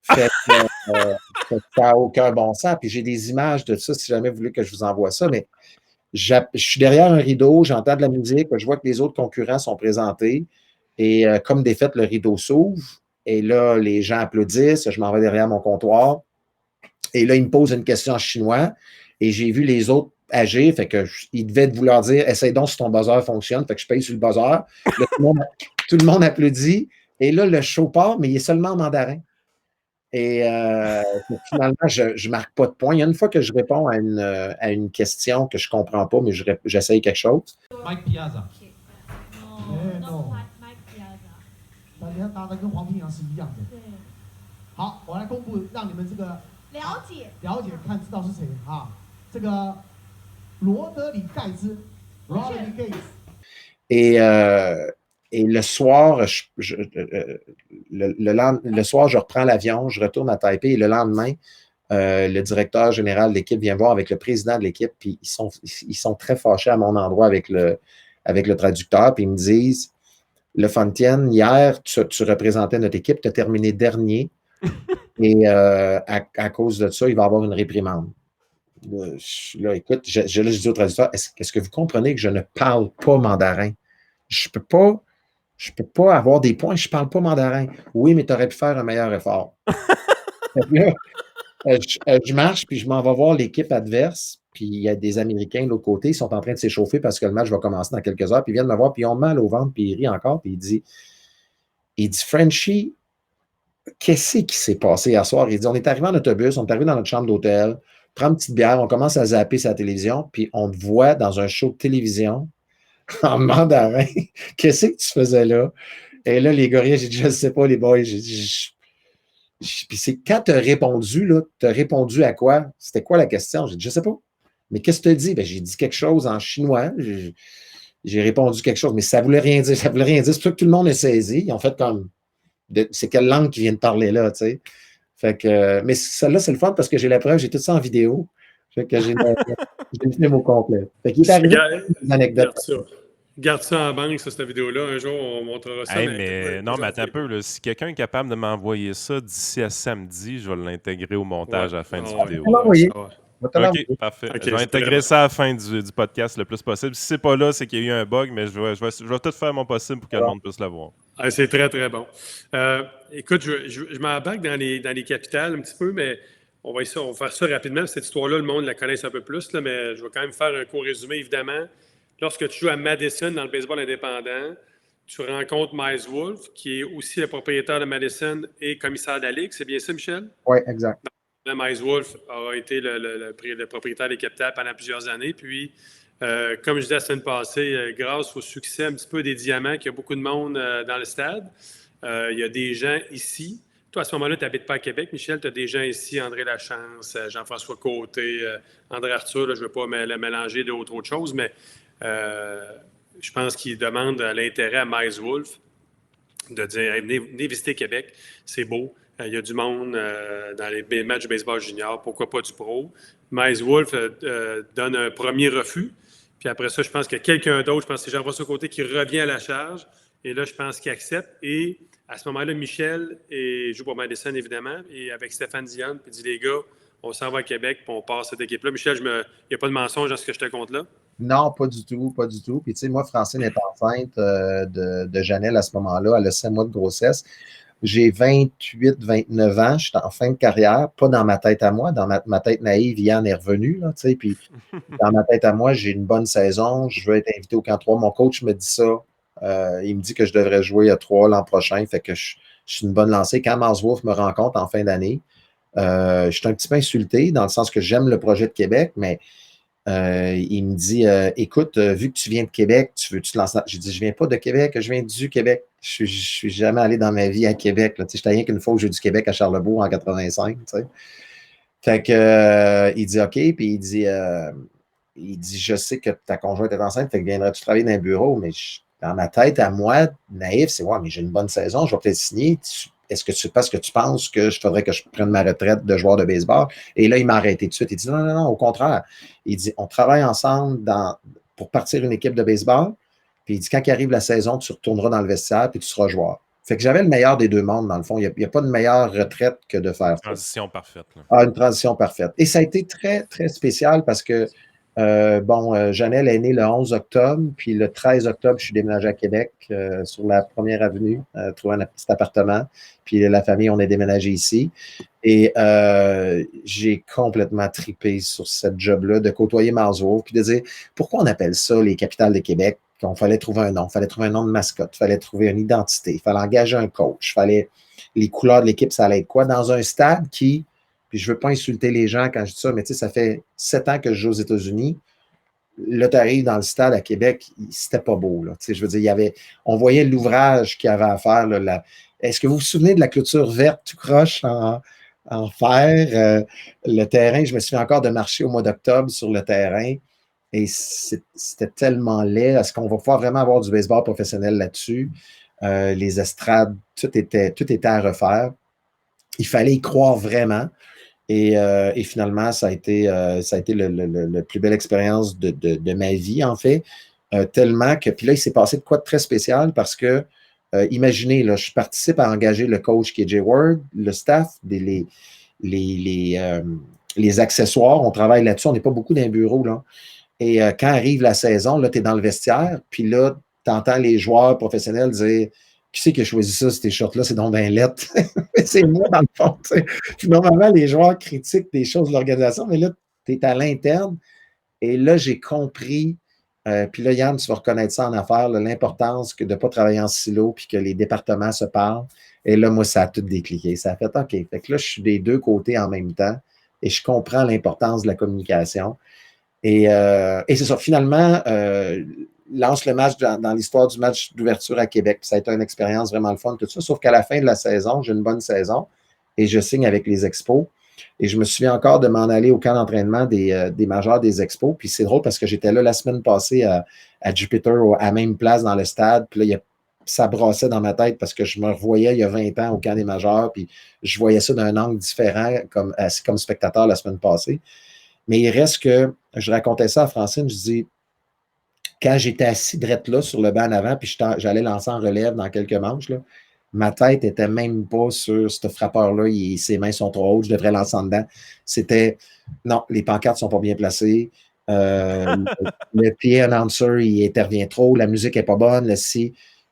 Fait que ça n'a aucun bon sens, puis j'ai des images de ça, si jamais vous voulez que je vous envoie ça, mais je suis derrière un rideau, j'entends de la musique, je vois que les autres concurrents sont présentés et comme des faits, le rideau s'ouvre et là, les gens applaudissent, je m'en vais derrière mon comptoir et là, ils me posent une question en chinois et j'ai vu les autres agir, fait que ils devaient vouloir dire « Essaye donc si ton buzzer fonctionne », fait que je paye sur le buzzer, là, tout le monde applaudit et là, le show part, mais il est seulement en mandarin. Et finalement, je ne marque pas de points. Il y a une fois que je réponds à une question que je ne comprends pas, mais j'essaye quelque chose. Mike Piazza. No, Mike Piazza. 你看打的跟黄平洋是一样的。对，好，我来公布，让你们这个了解。看知道是谁啊？这个罗德里盖兹 ，Rodney Gates。Et le soir, le soir, je reprends l'avion, je retourne à Taipei et le lendemain, le directeur général de l'équipe vient voir avec le président de l'équipe, puis ils sont très fâchés à mon endroit avec le traducteur, puis ils me disent Le Fontaine, hier, tu représentais notre équipe, tu as terminé dernier, et à cause de ça, il va y avoir une réprimande. Là, écoute, je dis au traducteur Est-ce que vous comprenez que je ne parle pas mandarin? Je ne peux pas Je ne peux pas avoir des points, je ne parle pas mandarin. Oui, mais tu aurais pu faire un meilleur effort. Fait que là, je marche, puis je m'en vais voir l'équipe adverse, puis il y a des Américains de l'autre côté, ils sont en train de s'échauffer parce que le match va commencer dans quelques heures, puis ils viennent me voir, puis ils ont mal au ventre, puis ils rient encore, puis il dit, Frenchie, qu'est-ce qui s'est passé hier soir? Il dit, on est arrivé en autobus, on est arrivé dans notre chambre d'hôtel, prend une petite bière, on commence à zapper sa télévision, puis on te voit dans un show de télévision en mandarin. Qu'est-ce que tu faisais là? Et là, les gorilles, j'ai dit, je ne sais pas, les boys. Puis c'est quand tu as répondu, là, tu as répondu à quoi? C'était quoi la question? J'ai dit, je ne sais pas. Mais qu'est-ce que tu as dit? Ben, j'ai dit quelque chose en chinois. J'ai répondu quelque chose, mais ça ne voulait rien dire. Ça ne voulait rien dire. C'est pour ça que tout le monde est saisi. Ils ont fait comme, c'est quelle langue qui vient de parler là, tu sais? Fait que, mais celle-là, c'est le fun parce que j'ai la preuve, j'ai tout ça en vidéo. Fait que j'ai le film au complet. Fait qu'il est arrivé une anecdote. Garde ça en banque, cette vidéo-là. Un jour, on montrera ça. Hey, mais attends un peu. Là, si quelqu'un est capable de m'envoyer ça d'ici à samedi, je vais l'intégrer au montage à la fin du vidéo. Oui. OK, parfait. Je vais intégrer ça à la fin du podcast le plus possible. Si c'est pas là, c'est qu'il y a eu un bug, mais je vais tout faire mon possible pour que le monde puisse le voir. Ah, c'est très, très bon. Écoute, je m'embarque dans les capitales un petit peu, mais on va faire ça rapidement. Cette histoire-là, le monde la connaisse un peu plus, là, mais je vais quand même faire un court résumé, évidemment. Lorsque tu joues à Madison dans le baseball indépendant, tu rencontres Miles Wolff, qui est aussi le propriétaire de Madison et commissaire de la Ligue. C'est bien ça, Michel? Oui, exact. Miles Wolff a été le propriétaire des Capitals pendant plusieurs années. Puis, comme je disais la semaine passée, grâce au succès un petit peu des Diamants, qu'il y a beaucoup de monde dans le stade, il y a des gens ici. Toi, à ce moment-là, tu n'habites pas à Québec, Michel. Tu as des gens ici, André Lachance, Jean-François Côté, André Arthur. Là, je ne veux pas le mélanger d'autres choses, mais je pense qu'il demande l'intérêt à Miles Wolff de dire hey, venez visiter Québec, c'est beau. Il y a du monde dans les matchs de baseball junior, pourquoi pas du pro. Miles Wolff donne un premier refus. Puis après ça, je pense qu'il y a quelqu'un d'autre, je pense que c'est Jean-François Côté qui revient à la charge. Et là, je pense qu'il accepte. Et à ce moment-là, Michel joue pour Madison, évidemment, et avec Stéphane Dion, puis dit les gars, on s'en va à Québec, puis on part cette équipe-là. Michel, il n'y a pas de mensonge dans ce que je te compte là? Non, pas du tout, pas du tout. Puis, tu sais, moi, Francine est enceinte de Janelle à ce moment-là. Elle a 5 mois de grossesse. J'ai 28, 29 ans. Je suis en fin de carrière, pas dans ma tête à moi. Dans ma tête naïve, Yann est revenu, là, tu sais. Puis, dans ma tête à moi, j'ai une bonne saison. Je veux être invité au camp 3. Mon coach me dit ça. Il me dit que je devrais jouer à 3 l'an prochain. Fait que je suis une bonne lancée. Quand Miles Wolff me rencontre en fin d'année, je suis un petit peu insulté dans le sens que j'aime le projet de Québec, mais il me dit écoute, vu que tu viens de Québec, tu te lancer? J'ai dit, je viens pas de Québec, je viens du Québec. Je suis jamais allé dans ma vie à Québec. Je n'étais rien qu'une fois au Jeu du Québec à Charlebourg en 85. T'sais. Fait que il dit OK, puis il dit je sais que ta conjointe est enceinte, fait que viendrais-tu travailler dans un bureau, mais dans ma tête, à moi, naïf, c'est ouais, mais j'ai une bonne saison, je vais peut-être signer. Est-ce que parce que tu penses que je faudrait que je prenne ma retraite de joueur de baseball? Et là, il m'a arrêté tout de suite. Il dit non, au contraire. Il dit on travaille ensemble pour partir une équipe de baseball. Puis il dit quand arrive la saison, tu retourneras dans le vestiaire puis tu seras joueur. Fait que j'avais le meilleur des deux mondes, dans le fond. Il n'y a pas de meilleure retraite que de faire ça. Une transition parfaite. Là. Ah, une transition parfaite. Et ça a été très, très spécial parce que Janelle est née le 11 octobre, puis le 13 octobre, je suis déménagé à Québec sur la première avenue, trouver un petit appartement. Puis la famille, on est déménagé ici. Et j'ai complètement tripé sur cette job-là, de côtoyer Miles Wolff, puis de dire pourquoi on appelle ça les capitales de Québec? Il fallait trouver un nom, il fallait trouver un nom de mascotte, il fallait trouver une identité, il fallait engager un coach, les couleurs de l'équipe, ça allait être quoi? Dans un stade qui. Puis je ne veux pas insulter les gens quand je dis ça, mais tu sais, ça fait 7 ans que je joue aux États-Unis. Là, tu arrives dans le stade à Québec, c'était pas beau. Là. Tu sais, je veux dire, on voyait l'ouvrage qu'il y avait à faire. Là, est-ce que vous vous souvenez de la clôture verte tout croche en fer? Le terrain, je me souviens encore de marcher au mois d'octobre sur le terrain. Et c'était tellement laid. Est-ce qu'on va pouvoir vraiment avoir du baseball professionnel là-dessus? Les estrades, tout était à refaire. Il fallait y croire vraiment. Et finalement, ça a été la plus belle expérience de ma vie, en fait. Tellement que, puis là, il s'est passé de quoi de très spécial parce que, imaginez, là, je participe à engager le coach qui est Jay Ward, le staff, les accessoires, on travaille là-dessus, on n'est pas beaucoup dans les bureaux, là. Et quand arrive la saison, là, tu es dans le vestiaire, puis là, tu entends les joueurs professionnels dire qui c'est qui a choisi ça, ces shorts-là, c'est donc ben lettre. C'est moi, dans le fond. Puis normalement, les joueurs critiquent des choses de l'organisation, mais là, tu es à l'interne. Et là, j'ai compris, puis là, Yann, tu vas reconnaître ça en affaires, l'importance de ne pas travailler en silo, puis que les départements se parlent. Et là, moi, ça a tout décliqué. Ça a fait OK. Fait que là, je suis des deux côtés en même temps, et je comprends l'importance de la communication. Et c'est ça, finalement, lance le match dans l'histoire du match d'ouverture à Québec. Ça a été une expérience vraiment le fun, tout ça. Sauf qu'à la fin de la saison, j'ai une bonne saison et je signe avec les Expos. Et je me souviens encore de m'en aller au camp d'entraînement des majors des Expos. Puis c'est drôle parce que j'étais là la semaine passée à Jupiter, à la même place dans le stade. Puis là, ça brassait dans ma tête parce que je me revoyais il y a 20 ans au camp des majors. Puis je voyais ça d'un angle différent comme spectateur la semaine passée. Mais il reste que, je racontais ça à Francine, je dis, quand j'étais assis drette là sur le banc en avant, puis j'allais lancer en relève dans quelques manches, là, ma tête n'était même pas sur ce frappeur-là, ses mains sont trop hautes, je devrais lancer en dedans. C'était, non, les pancartes ne sont pas bien placées, le pied announcer, il intervient trop, la musique n'est pas bonne,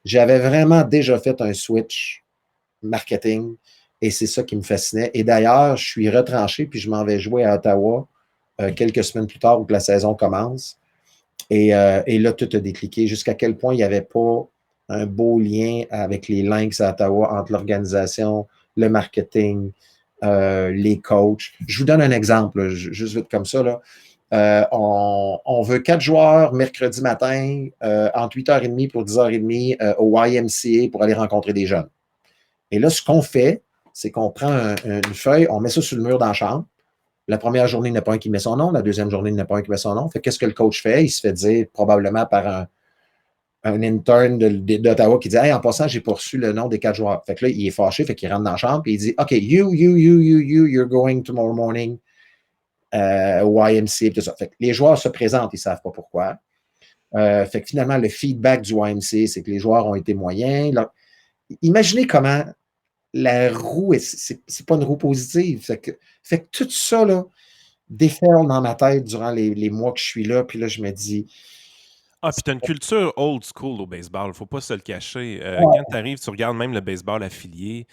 j'avais vraiment déjà fait un switch marketing, et c'est ça qui me fascinait. Et d'ailleurs, je suis retranché, puis je m'en vais jouer à Ottawa quelques semaines plus tard où la saison commence. Et là, tout a décliqué. Jusqu'à quel point il n'y avait pas un beau lien avec les Lynx à Ottawa entre l'organisation, le marketing, les coachs. Je vous donne un exemple, juste vite comme ça. Là. On veut 4 joueurs mercredi matin entre 8h30 pour 10h30 au YMCA pour aller rencontrer des jeunes. Et là, ce qu'on fait, c'est qu'on prend une feuille, on met ça sur le mur dans la chambre. La première journée, il n'y en a pas un qui met son nom. La deuxième journée, il n'y en a pas un qui met son nom. Fait qu'est-ce que le coach fait? Il se fait dire probablement par un intern d'Ottawa qui dit « Hey, en passant, j'ai poursu le nom des 4 joueurs. » Fait que là, il est fâché, fait qu'il rentre dans la chambre et il dit « OK, you're going tomorrow morning au YMCA. » Tout ça. Fait que les joueurs se présentent, ils ne savent pas pourquoi. Fait que finalement, le feedback du YMCA, c'est que les joueurs ont été moyens. Imaginez comment la roue, c'est pas une roue positive. Fait que tout ça, là, déferle dans ma tête durant les mois que je suis là. Puis là, je me dis... Ah, puis tu as une culture old school au baseball. Faut pas se le cacher. Ouais. Quand tu arrives, tu regardes même le baseball affilié.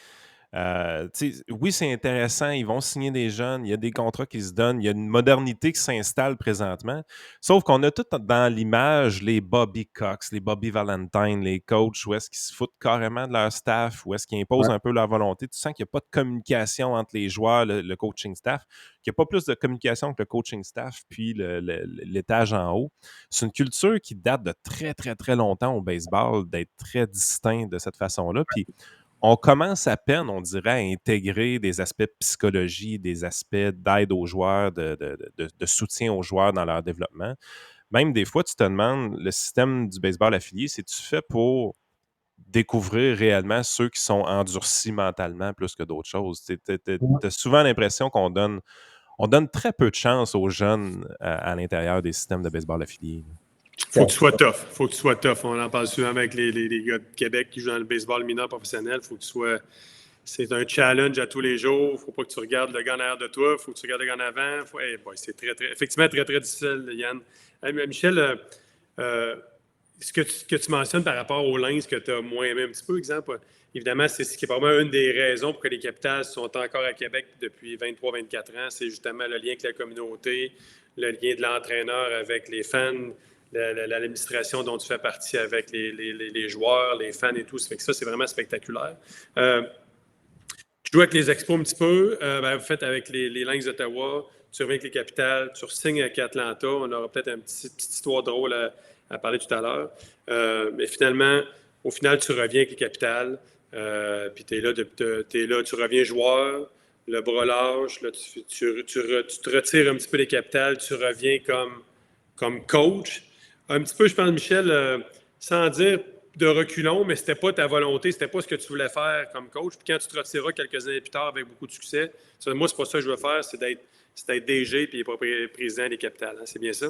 Oui, c'est intéressant. Ils vont signer des jeunes. Il y a des contrats qui se donnent. Il y a une modernité qui s'installe présentement. Sauf qu'on a tout dans l'image les Bobby Cox, les Bobby Valentine, les coachs, où est-ce qu'ils se foutent carrément de leur staff, où est-ce qu'ils imposent un peu leur volonté. Tu sens qu'il n'y a pas de communication entre les joueurs, le coaching staff, qu'il n'y a pas plus de communication que le coaching staff puis l'étage en haut. C'est une culture qui date de très, très, très longtemps au baseball, d'être très distinct de cette façon-là. Puis on commence à peine, on dirait, à intégrer des aspects de psychologie, des aspects d'aide aux joueurs, de soutien aux joueurs dans leur développement. Même des fois, tu te demandes, le système du baseball affilié, c'est-tu fait pour découvrir réellement ceux qui sont endurcis mentalement plus que d'autres choses? Tu as souvent l'impression qu'on donne très peu de chance aux jeunes à l'intérieur des systèmes de baseball affiliés. Faut que tu sois tough. Faut que tu sois tough. On en parle souvent avec les gars de Québec qui jouent dans le baseball mineur professionnel. Faut que tu sois. C'est un challenge à tous les jours. Faut pas que tu regardes le gars en arrière de toi. Faut que tu regardes le gars en avant. C'est effectivement très, très difficile, Yann. Michel, ce que tu mentionnes par rapport aux Lynx que tu as moins aimé un petit peu, exemple, évidemment, c'est ce qui est probablement une des raisons pour que les Capitals sont encore à Québec depuis 23-24 ans. C'est justement le lien avec la communauté, le lien de l'entraîneur avec les fans, l'administration dont tu fais partie avec les joueurs, les fans et tout. Ça fait que ça, c'est vraiment spectaculaire. Tu joues avec les Expos un petit peu. Vous faites avec les Lynx d'Ottawa. Tu reviens avec les Capitals. Tu re-signes avec Atlanta. On aura peut-être une petite histoire drôle à parler tout à l'heure. Mais finalement, au final, tu reviens avec les Capitals. Puis tu es là, tu reviens joueur, le bras lâche. Là, tu te retires un petit peu des Capitals. Tu reviens comme coach. Un petit peu, je pense, Michel, sans dire de reculons, mais c'était pas ta volonté, c'était pas ce que tu voulais faire comme coach. Puis quand tu te retireras quelques années plus tard avec beaucoup de succès, moi, c'est pas ça que je veux faire, c'est d'être DG puis pas président des Capitals. Hein, c'est bien ça?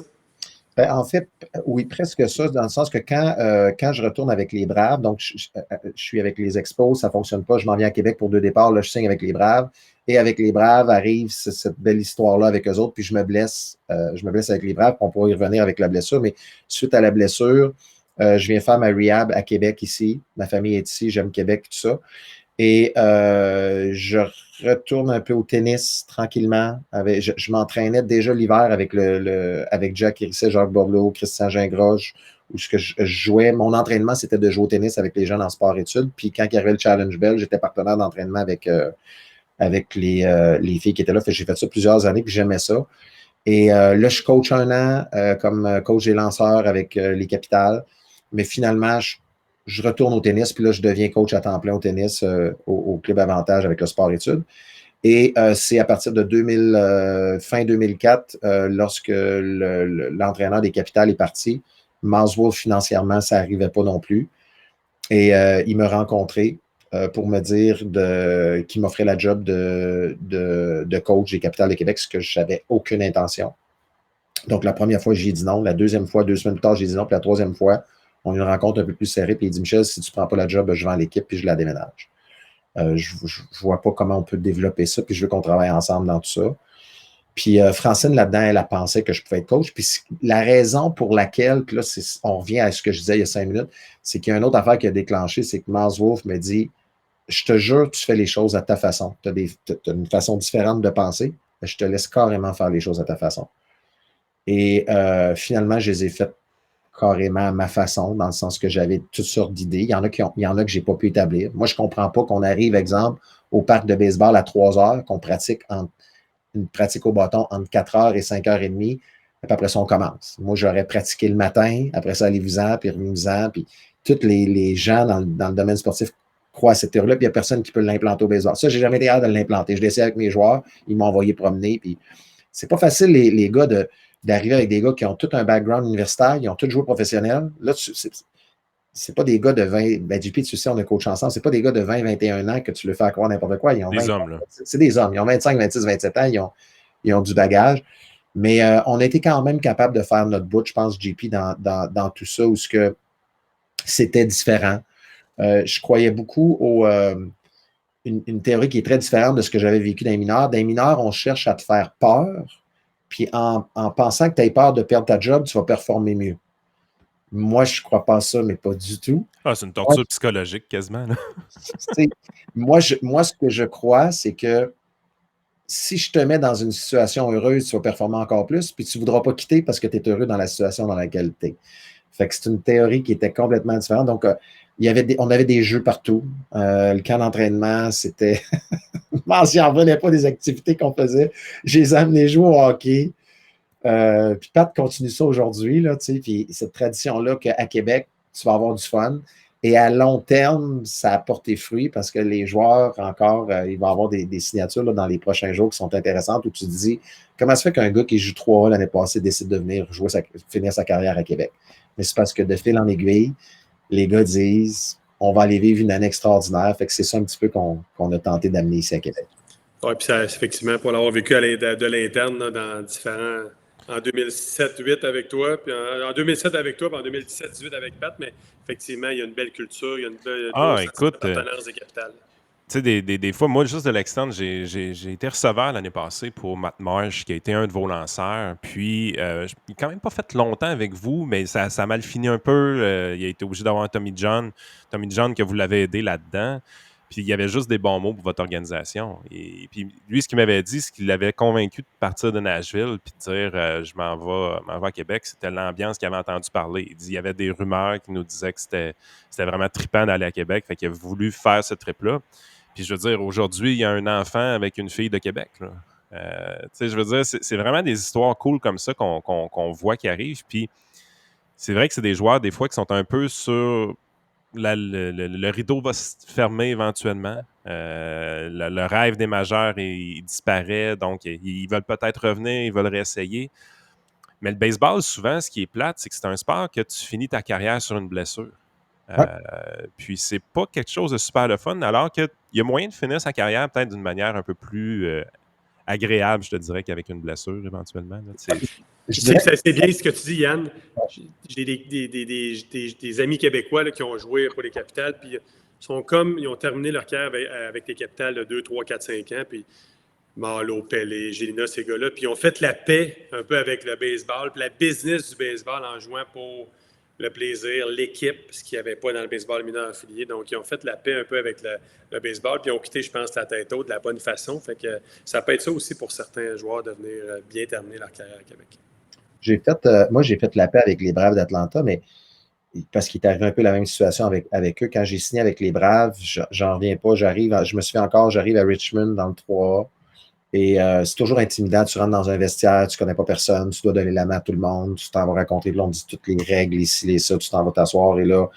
En fait, oui, presque ça, dans le sens que quand je retourne avec les Braves, donc je suis avec les Expos, ça ne fonctionne pas, je m'en viens à Québec pour 2 départs, là, je signe avec les Braves, et avec les Braves arrive cette belle histoire-là avec eux autres, puis je me blesse avec les Braves, on pourra y revenir avec la blessure, mais suite à la blessure, Je viens faire ma rehab à Québec ici. Ma famille est ici, j'aime Québec, tout ça. Et je retourne un peu au tennis tranquillement. Je m'entraînais déjà l'hiver avec Jack Hérisset, Jacques Borloo, Christian Gingras, où ce que je jouais. Mon entraînement, c'était de jouer au tennis avec les jeunes en sport-études. Puis quand il y avait le Challenge Bell, j'étais partenaire d'entraînement avec les filles qui étaient là. J'ai fait ça plusieurs années, puis j'aimais ça. Et là, je coach un an comme coach des lanceurs avec les Capitales. Mais finalement, je retourne au tennis, puis là, je deviens coach à temps plein au tennis au Club Avantage avec le sport-études. Et c'est à partir de fin 2004, lorsque l'entraîneur des Capitales est parti, Miles Wolff, financièrement, ça n'arrivait pas non plus. Et il m'a rencontré pour me dire qu'il m'offrait la job de coach des Capitales de Québec, ce que je n'avais aucune intention. Donc, la première fois, j'ai dit non. La deuxième fois, 2 semaines plus tard, j'ai dit non. Puis la troisième fois, on a eu une rencontre un peu plus serrée. Puis il dit, Michel, si tu ne prends pas la job, je vends l'équipe puis je la déménage. Je ne vois pas comment on peut développer ça. Puis je veux qu'on travaille ensemble dans tout ça. Puis Francine, là-dedans, elle a pensé que je pouvais être coach. Puis la raison pour laquelle, puis là, on revient à ce que je disais il y a 5 minutes, c'est qu'il y a une autre affaire qui a déclenché, c'est que Miles Wolff me dit, je te jure, tu fais les choses à ta façon. Tu as une façon différente de penser, mais je te laisse carrément faire les choses à ta façon. Et finalement, je les ai faites carrément à ma façon, dans le sens que j'avais toutes sortes d'idées. Il y en a que je n'ai pas pu établir. Moi, je ne comprends pas qu'on arrive, exemple, au parc de baseball à 3 heures, qu'on pratique une pratique au bâton entre 4 heures et 5 heures et demie, et puis après ça, on commence. Moi, j'aurais pratiqué le matin, après ça, allez-vous-en, puis revenez-vous-en, puis tous les gens dans le domaine sportif croient à cette théorie-là, puis il n'y a personne qui peut l'implanter au baseball. Ça, je n'ai jamais été hâte de l'implanter. Je l'ai essayé avec mes joueurs, ils m'ont envoyé promener, puis c'est pas facile, les gars, d'arriver avec des gars qui ont tout un background universitaire, ils ont tous joué professionnel. Là, c'est pas des gars de 20, ben JP, tu sais, on a coach ensemble, c'est pas des gars de 20, 21 ans que tu le fais croire n'importe quoi. Ils ont Des hommes, là. C'est des hommes. Ils ont 25, 26, 27 ans, ils ont du bagage. Mais on a été quand même capable de faire notre bout, je pense, JP, dans tout ça, où c'était différent. Je croyais beaucoup une théorie qui est très différente de ce que j'avais vécu dans les mineurs. Dans les mineurs, on cherche à te faire peur, puis en pensant que tu as peur de perdre ta job, tu vas performer mieux. Moi, je ne crois pas à ça, mais pas du tout. Ah, c'est une torture psychologique, quasiment. Là. Moi, ce que je crois, c'est que si je te mets dans une situation heureuse, tu vas performer encore plus, puis tu ne voudras pas quitter parce que tu es heureux dans la situation dans laquelle tu es. Fait que c'est une théorie qui était complètement différente. Donc, on avait des jeux partout. Le camp d'entraînement, c'était... Je n'en revenais pas des activités qu'on faisait. Je les amenais jouer au hockey. Puis Pat continue ça aujourd'hui, là, puis cette tradition-là qu'à Québec, tu vas avoir du fun. Et à long terme, ça a porté fruit parce que les joueurs, encore, il va y avoir des signatures là, dans les prochains jours qui sont intéressantes où tu te dis, comment ça fait qu'un gars qui joue 3 l'année passée décide de venir finir sa carrière à Québec? Mais c'est parce que de fil en aiguille, les gars disent, on va aller vivre une année extraordinaire. Fait que c'est ça un petit peu qu'on a tenté d'amener ici à Québec. Oui, puis ça, effectivement, pour l'avoir vécu de l'interne là, dans différents... En 2007-2008 avec toi, puis en 2007 avec toi, puis en 2017-2018 avec Pat, mais effectivement, il y a une belle culture, il y a une belle appartenance des Capitales. Tu sais, des fois, moi, juste de l'externe, j'ai été receveur l'année passée pour Matt Marsh, qui a été un de vos lanceurs. Puis, je n'ai quand même pas fait longtemps avec vous, mais ça a mal fini un peu. Il a été obligé d'avoir un Tommy John que vous l'avez aidé là-dedans. Puis il y avait juste des bons mots pour votre organisation. Et puis lui, ce qu'il m'avait dit, c'est qu'il l'avait convaincu de partir de Nashville puis de dire je m'en vais à Québec. C'était l'ambiance qu'il avait entendu parler. Il dit il y avait des rumeurs qui nous disaient que c'était vraiment trippant d'aller à Québec. Fait qu'il a voulu faire ce trip-là. Puis je veux dire, aujourd'hui, il y a un enfant avec une fille de Québec. Tu sais, je veux dire, c'est vraiment des histoires cool comme ça qu'on voit qui arrivent. Puis c'est vrai que c'est des joueurs, des fois, qui sont un peu sur... Le rideau va se fermer éventuellement. Le rêve des majeurs, il disparaît. Donc, ils veulent peut-être revenir, ils veulent réessayer. Mais le baseball, souvent, ce qui est plate, c'est que c'est un sport que tu finis ta carrière sur une blessure. Puis, c'est pas quelque chose de super le fun, alors qu'il y a moyen de finir sa carrière peut-être d'une manière un peu plus agréable, je te dirais, qu'avec une blessure, éventuellement. Là, c'est bien ce que tu dis, Yann. J'ai des amis québécois là, qui ont joué pour les Capitales, puis ils ont terminé leur carrière avec les Capitales de 2, 3, 4, 5 ans, puis Marleau, Pelé, Gélina, ces gars-là, puis ils ont fait la paix un peu avec le baseball, puis la business du baseball en jouant pour le plaisir, l'équipe, ce qu'il n'y avait pas dans le baseball mineur affilié. Donc, ils ont fait la paix un peu avec le baseball, puis ils ont quitté, je pense, la tête haute de la bonne façon. Fait que ça peut être ça aussi pour certains joueurs de venir bien terminer leur carrière à Québec. Moi, j'ai fait la paix avec les Braves d'Atlanta, mais parce qu'il est arrivé un peu la même situation avec eux. Quand j'ai signé avec les Braves, j'en reviens pas. J'arrive à Richmond dans le 3A. Et c'est toujours intimidant. Tu rentres dans un vestiaire, tu connais pas personne, tu dois donner la main à tout le monde, tu t'en vas raconter, là, on dit toutes les règles, ici, les ça, tu t'en vas t'asseoir, et là,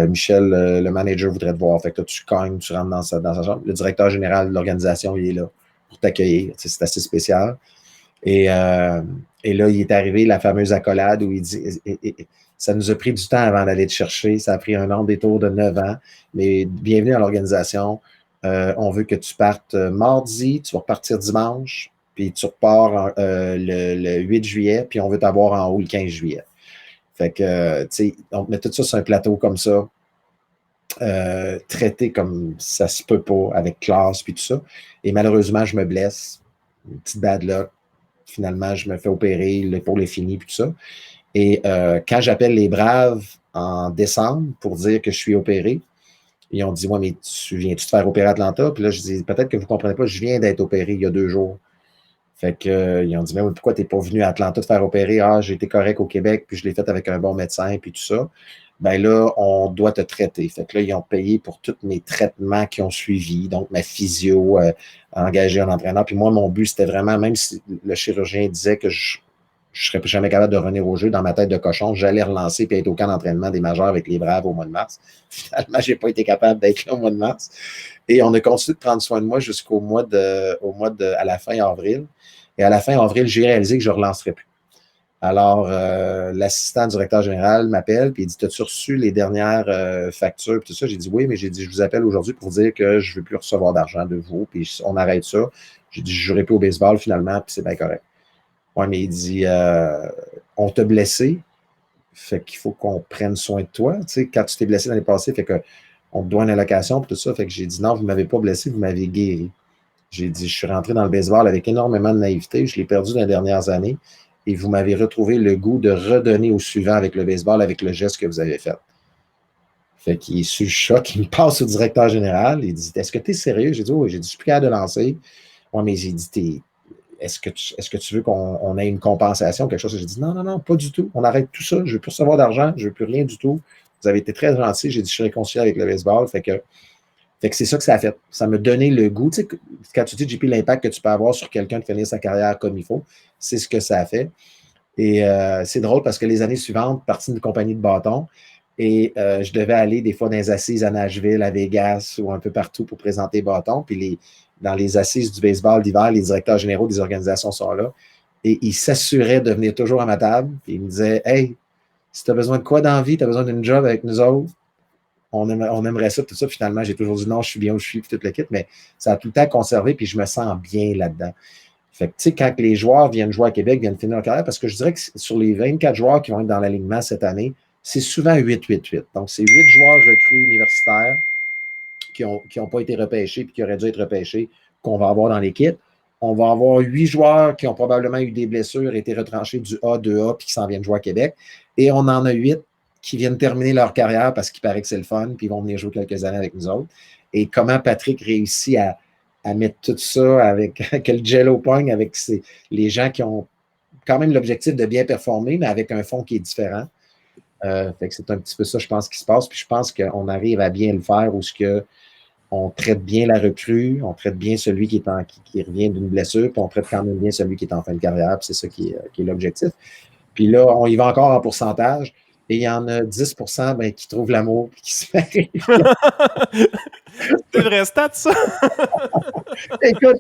Michel, le manager, voudrait te voir. Fait que là, tu cognes, tu rentres dans sa chambre. Le directeur général de l'organisation, il est là pour t'accueillir. Tu sais, c'est assez spécial. Et là, il est arrivé la fameuse accolade où il dit ça nous a pris du temps avant d'aller te chercher. Ça a pris un long détour de 9 ans. Mais bienvenue à l'organisation. On veut que tu partes mardi, tu vas repartir dimanche, puis tu repars le 8 juillet, puis on veut t'avoir en haut le 15 juillet. Fait que, tu sais, on met tout ça sur un plateau comme ça, traité comme ça se peut pas, avec classe, puis tout ça. Et malheureusement, je me blesse. Une petite bad luck. Finalement, je me fais opérer, l'épaule est finie, puis tout ça. Et quand j'appelle les Braves en décembre pour dire que je suis opéré, ils ont dit, ouais, mais tu viens-tu te faire opérer à Atlanta? Puis là, je dis, peut-être que vous ne comprenez pas, je viens d'être opéré il y a 2 jours. Fait que, ils ont dit, mais pourquoi tu n'es pas venu à Atlanta te faire opérer? Ah, j'ai été correct au Québec, puis je l'ai fait avec un bon médecin, puis tout ça. Ben là, on doit te traiter. Fait que là, ils ont payé pour tous mes traitements qui ont suivi, donc ma physio, engagé un entraîneur. Puis moi, mon but, c'était vraiment, même si le chirurgien disait que je ne serais jamais capable de revenir au jeu dans ma tête de cochon, j'allais relancer puis être au camp d'entraînement des majeurs avec les Braves au mois de mars. Finalement, je n'ai pas été capable d'être là au mois de mars. Et on a continué de prendre soin de moi jusqu'au à la fin avril. Et à la fin avril, j'ai réalisé que je ne relancerais plus. Alors, l'assistant directeur général m'appelle et il dit, t'as-tu reçu les dernières factures? Puis tout ça, j'ai dit oui, mais j'ai dit, je vous appelle aujourd'hui pour dire que je ne veux plus recevoir d'argent de vous, puis on arrête ça. J'ai dit, je ne jouerai plus au baseball finalement, puis c'est bien correct. Oui, mais il dit, on t'a blessé, fait qu'il faut qu'on prenne soin de toi. Tu sais, quand tu t'es blessé l'année passée, fait qu'on te doit une allocation, puis tout ça. Fait que j'ai dit, non, vous ne m'avez pas blessé, vous m'avez guéri. J'ai dit, je suis rentré dans le baseball avec énormément de naïveté, je l'ai perdu dans les dernières années, et vous m'avez retrouvé le goût de redonner au suivant avec le baseball, avec le geste que vous avez fait. Fait qu'il est sur le choc, il me passe au directeur général, il dit, est-ce que tu es sérieux? J'ai dit, oui, j'ai dit, je suis plus capable de lancer. Oui, mais j'ai dit, est-ce que tu veux qu'on ait une compensation, quelque chose? J'ai dit, non, pas du tout. On arrête tout ça. Je ne veux plus recevoir d'argent. Je ne veux plus rien du tout. Vous avez été très gentil. J'ai dit, je suis réconcilié avec le baseball. Fait que c'est ça que ça a fait. Ça m'a donné le goût. Tu sais, quand tu dis, JP, l'impact que tu peux avoir sur quelqu'un de finir sa carrière comme il faut, c'est ce que ça a fait. Et c'est drôle parce que les années suivantes, partie d'une compagnie de bâtons, et je devais aller des fois dans les assises à Nashville, à Vegas ou un peu partout pour présenter bâtons. Puis dans les assises du baseball d'hiver, les directeurs généraux des organisations sont là. Et ils s'assuraient de venir toujours à ma table. Puis ils me disaient, hey, si tu as besoin de quoi dans la vie, tu as besoin d'une job avec nous autres, on aimerait ça, tout ça. Finalement, j'ai toujours dit non, je suis bien où je suis, puis toute l'équipe, mais ça a tout le temps conservé, puis je me sens bien là-dedans. Fait que, tu sais, quand les joueurs viennent jouer à Québec, viennent finir leur carrière, parce que je dirais que sur les 24 joueurs qui vont être dans l'alignement cette année, c'est souvent 8-8-8. Donc, c'est 8 joueurs recrues universitaires qui n'ont pas été repêchés puis qui auraient dû être repêchés qu'on va avoir dans l'équipe. On va avoir 8 joueurs qui ont probablement eu des blessures, été retranchés du A, 2A, puis qui s'en viennent jouer à Québec. Et on en a 8 qui viennent terminer leur carrière parce qu'il paraît que c'est le fun, puis ils vont venir jouer quelques années avec nous autres. Et comment Patrick réussit à mettre tout ça avec que le jello pogne avec les gens qui ont quand même l'objectif de bien performer, mais avec un fond qui est différent. Fait que c'est un petit peu ça, je pense, qui se passe. Puis je pense qu'on arrive à bien le faire où on traite bien la recrue, on traite bien celui qui revient d'une blessure, puis on traite quand même bien celui qui est en fin de carrière. Puis c'est ça qui est l'objectif. Puis là, on y va encore en pourcentage. Et il y en a 10 qui trouvent l'amour et qui se marient. C'est vrai stat, ça? Écoute,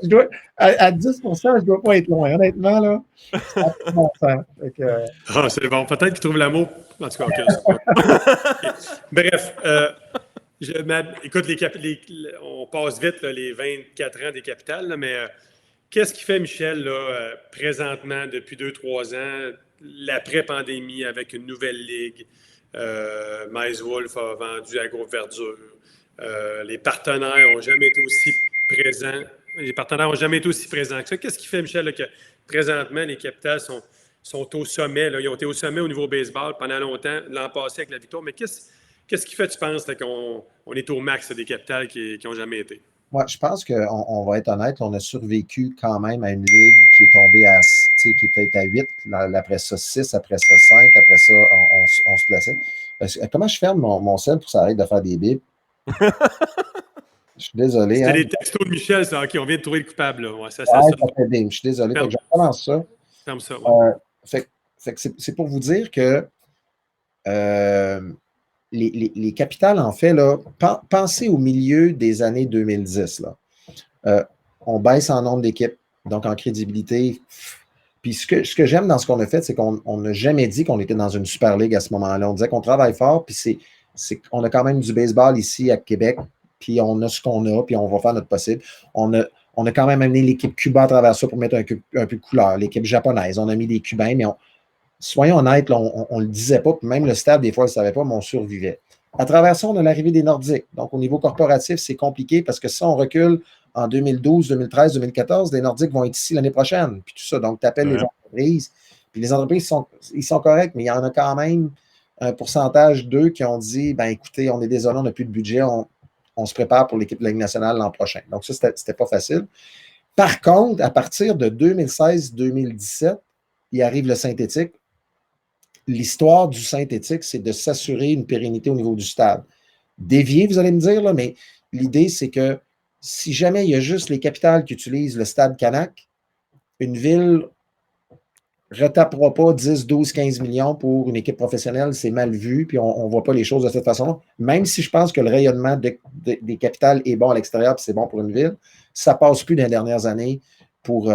à 10 je ne dois pas être loin. Honnêtement, là, c'est bon sens. C'est bon. Peut-être qu'ils trouvent l'amour. En tout cas, okay. Bref, écoute, on passe vite là, les 24 ans des capitales, là, mais qu'est-ce qui fait, Michel, là, présentement, depuis 2-3 ans, l'après-pandémie avec une nouvelle ligue? Mize Wolf a vendu à Groupe Verdure. Les partenaires n'ont jamais été aussi présents. Les partenaires n'ont jamais été aussi présents que ça. Qu'est-ce qui fait, Michel, là, que présentement, les capitales sont sont au sommet. Là. Ils ont été au sommet au niveau baseball pendant longtemps, l'an passé avec la victoire. Mais qu'est-ce qui fait, tu penses, qu'on est au max des capitales qui n'ont jamais été? Moi, je pense qu'on va être honnête, on a survécu quand même à une ligue qui est tombée à, qui était à 8, après ça 6, après ça 5, après ça on se plaçait. Comment je ferme mon sel pour que ça arrête de faire des bips? Je suis désolé. C'était Hein? les textos de Michel, ça. OK, on vient de trouver le coupable. Là. Ouais, ça fait bing. Je suis désolé. Fait que je recommence ça. Ferme ça. Ouais. Fait que c'est pour vous dire que les capitales, en fait, là, pensez au milieu des années 2010. Là. On baisse en nombre d'équipes, donc en crédibilité. Puis ce que j'aime dans ce qu'on a fait, c'est qu'on n'a jamais dit qu'on était dans une Super League à ce moment-là. On disait qu'on travaille fort, puis on a quand même du baseball ici à Québec, puis on a ce qu'on a, puis on va faire notre possible. On a quand même amené l'équipe Cuba à travers ça pour mettre un peu de couleur, l'équipe japonaise. On a mis des Cubains, mais soyons honnêtes, là, on ne le disait pas, puis même le stade, des fois, ne le savait pas, mais on survivait. À travers ça, on a l'arrivée des Nordiques. Donc, au niveau corporatif, c'est compliqué parce que si on recule en 2012, 2013, 2014, les Nordiques vont être ici l'année prochaine, puis tout ça. Donc, tu appelles les entreprises, puis les entreprises, ils sont corrects, mais il y en a quand même un pourcentage d'eux qui ont dit, ben écoutez, on est désolé, on n'a plus de budget, on se prépare pour l'équipe de la Ligue nationale l'an prochain. Donc, ça, c'était pas facile. Par contre, à partir de 2016-2017, il arrive le synthétique. L'histoire du synthétique, c'est de s'assurer une pérennité au niveau du stade. Dévié, vous allez me dire, là, mais l'idée, c'est que si jamais il y a juste les capitales qui utilisent le stade Canac, une ville ne retapera pas 10, 12, 15 millions pour une équipe professionnelle, c'est mal vu, puis on ne voit pas les choses de cette façon-là. Même si je pense que le rayonnement des capitales est bon à l'extérieur, puis c'est bon pour une ville, ça ne passe plus dans les dernières années pour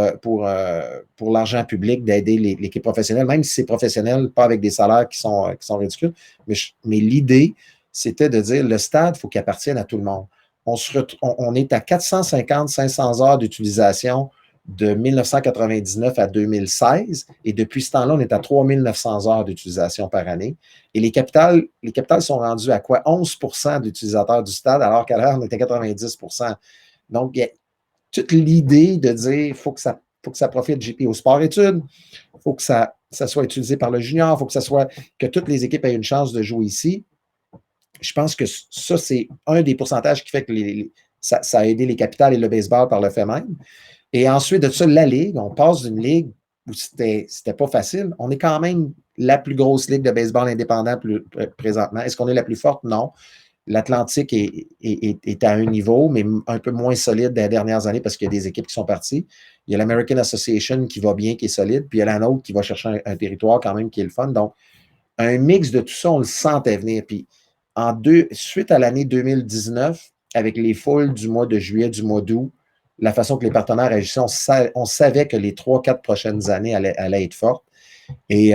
l'argent public d'aider l'équipe professionnelle, même si c'est professionnel, pas avec des salaires qui sont ridicules. Mais l'idée, c'était de dire le stade, il faut qu'il appartienne à tout le monde. On est à 450-500 heures d'utilisation de 1999 à 2016, et depuis ce temps-là, on est à 3900 heures d'utilisation par année. Et les capitales sont rendues à quoi? 11% d'utilisateurs du stade, alors qu'à l'heure, on était à 90%. Donc, il y a toute l'idée de dire il faut que ça profite JP au sport-études, il faut que ça soit utilisé par le junior, il faut que toutes les équipes aient une chance de jouer ici. Je pense que ça, c'est un des pourcentages qui fait que ça a aidé les capitales et le baseball par le fait même. Et ensuite de ça, la Ligue, on passe d'une Ligue où c'était pas facile. On est quand même la plus grosse Ligue de baseball indépendant présentement. Est-ce qu'on est la plus forte? Non. L'Atlantique est à un niveau, mais un peu moins solide dans les dernières années parce qu'il y a des équipes qui sont parties. Il y a l'American Association qui va bien, qui est solide, puis il y a la nôtre qui va chercher un territoire quand même qui est le fun. Donc, un mix de tout ça, on le sentait venir. Puis, suite à l'année 2019, avec les foules du mois de juillet, du mois d'août, la façon que les partenaires agissaient, on savait que les 3-4 prochaines années allaient être fortes. Et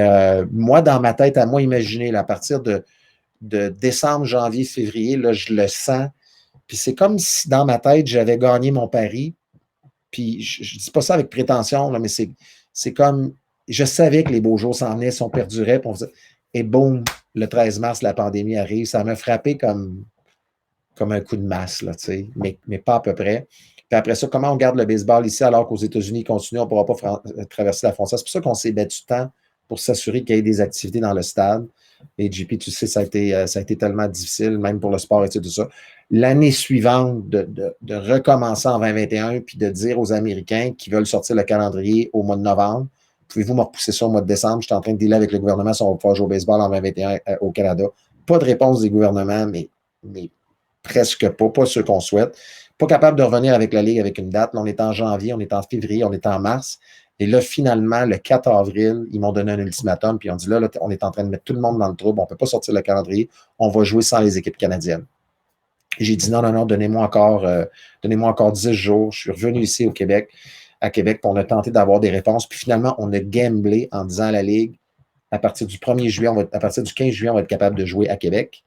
moi, dans ma tête, à moi, imaginer, à partir de décembre, janvier, février, là, je le sens. Puis c'est comme si dans ma tête, j'avais gagné mon pari. Puis je ne dis pas ça avec prétention, là, mais c'est comme, je savais que les beaux jours s'en venaient, si on perdurait. Et boum, le 13 mars, la pandémie arrive. Ça m'a frappé comme un coup de masse, là, mais pas à peu près. Puis après ça, comment on garde le baseball ici alors qu'aux États-Unis, ils continuent, on ne pourra pas traverser la frontière. C'est pour ça qu'on s'est battu du temps pour s'assurer qu'il y ait des activités dans le stade. Et JP, tu sais, ça a été tellement difficile, même pour le sport et tout ça. L'année suivante, de recommencer en 2021 puis de dire aux Américains qui veulent sortir le calendrier au mois de novembre, pouvez-vous me repousser ça au mois de décembre? Je suis en train de dealer avec le gouvernement si on va pouvoir jouer au baseball en 2021 au Canada. Pas de réponse des gouvernements, mais presque pas ceux qu'on souhaite. Pas capable de revenir avec la Ligue avec une date. Là, on est en janvier, on est en février, on est en mars. Et là, finalement, le 4 avril, ils m'ont donné un ultimatum, puis ils ont dit là, on est en train de mettre tout le monde dans le trouble, on ne peut pas sortir le calendrier, on va jouer sans les équipes canadiennes. Et j'ai dit non, donnez-moi encore 10 jours. Je suis revenu ici à Québec, pour on a tenté d'avoir des réponses. Puis finalement, on a gamblé en disant à la Ligue, à partir du 1er juillet, à partir du 15 juillet, on va être capable de jouer à Québec.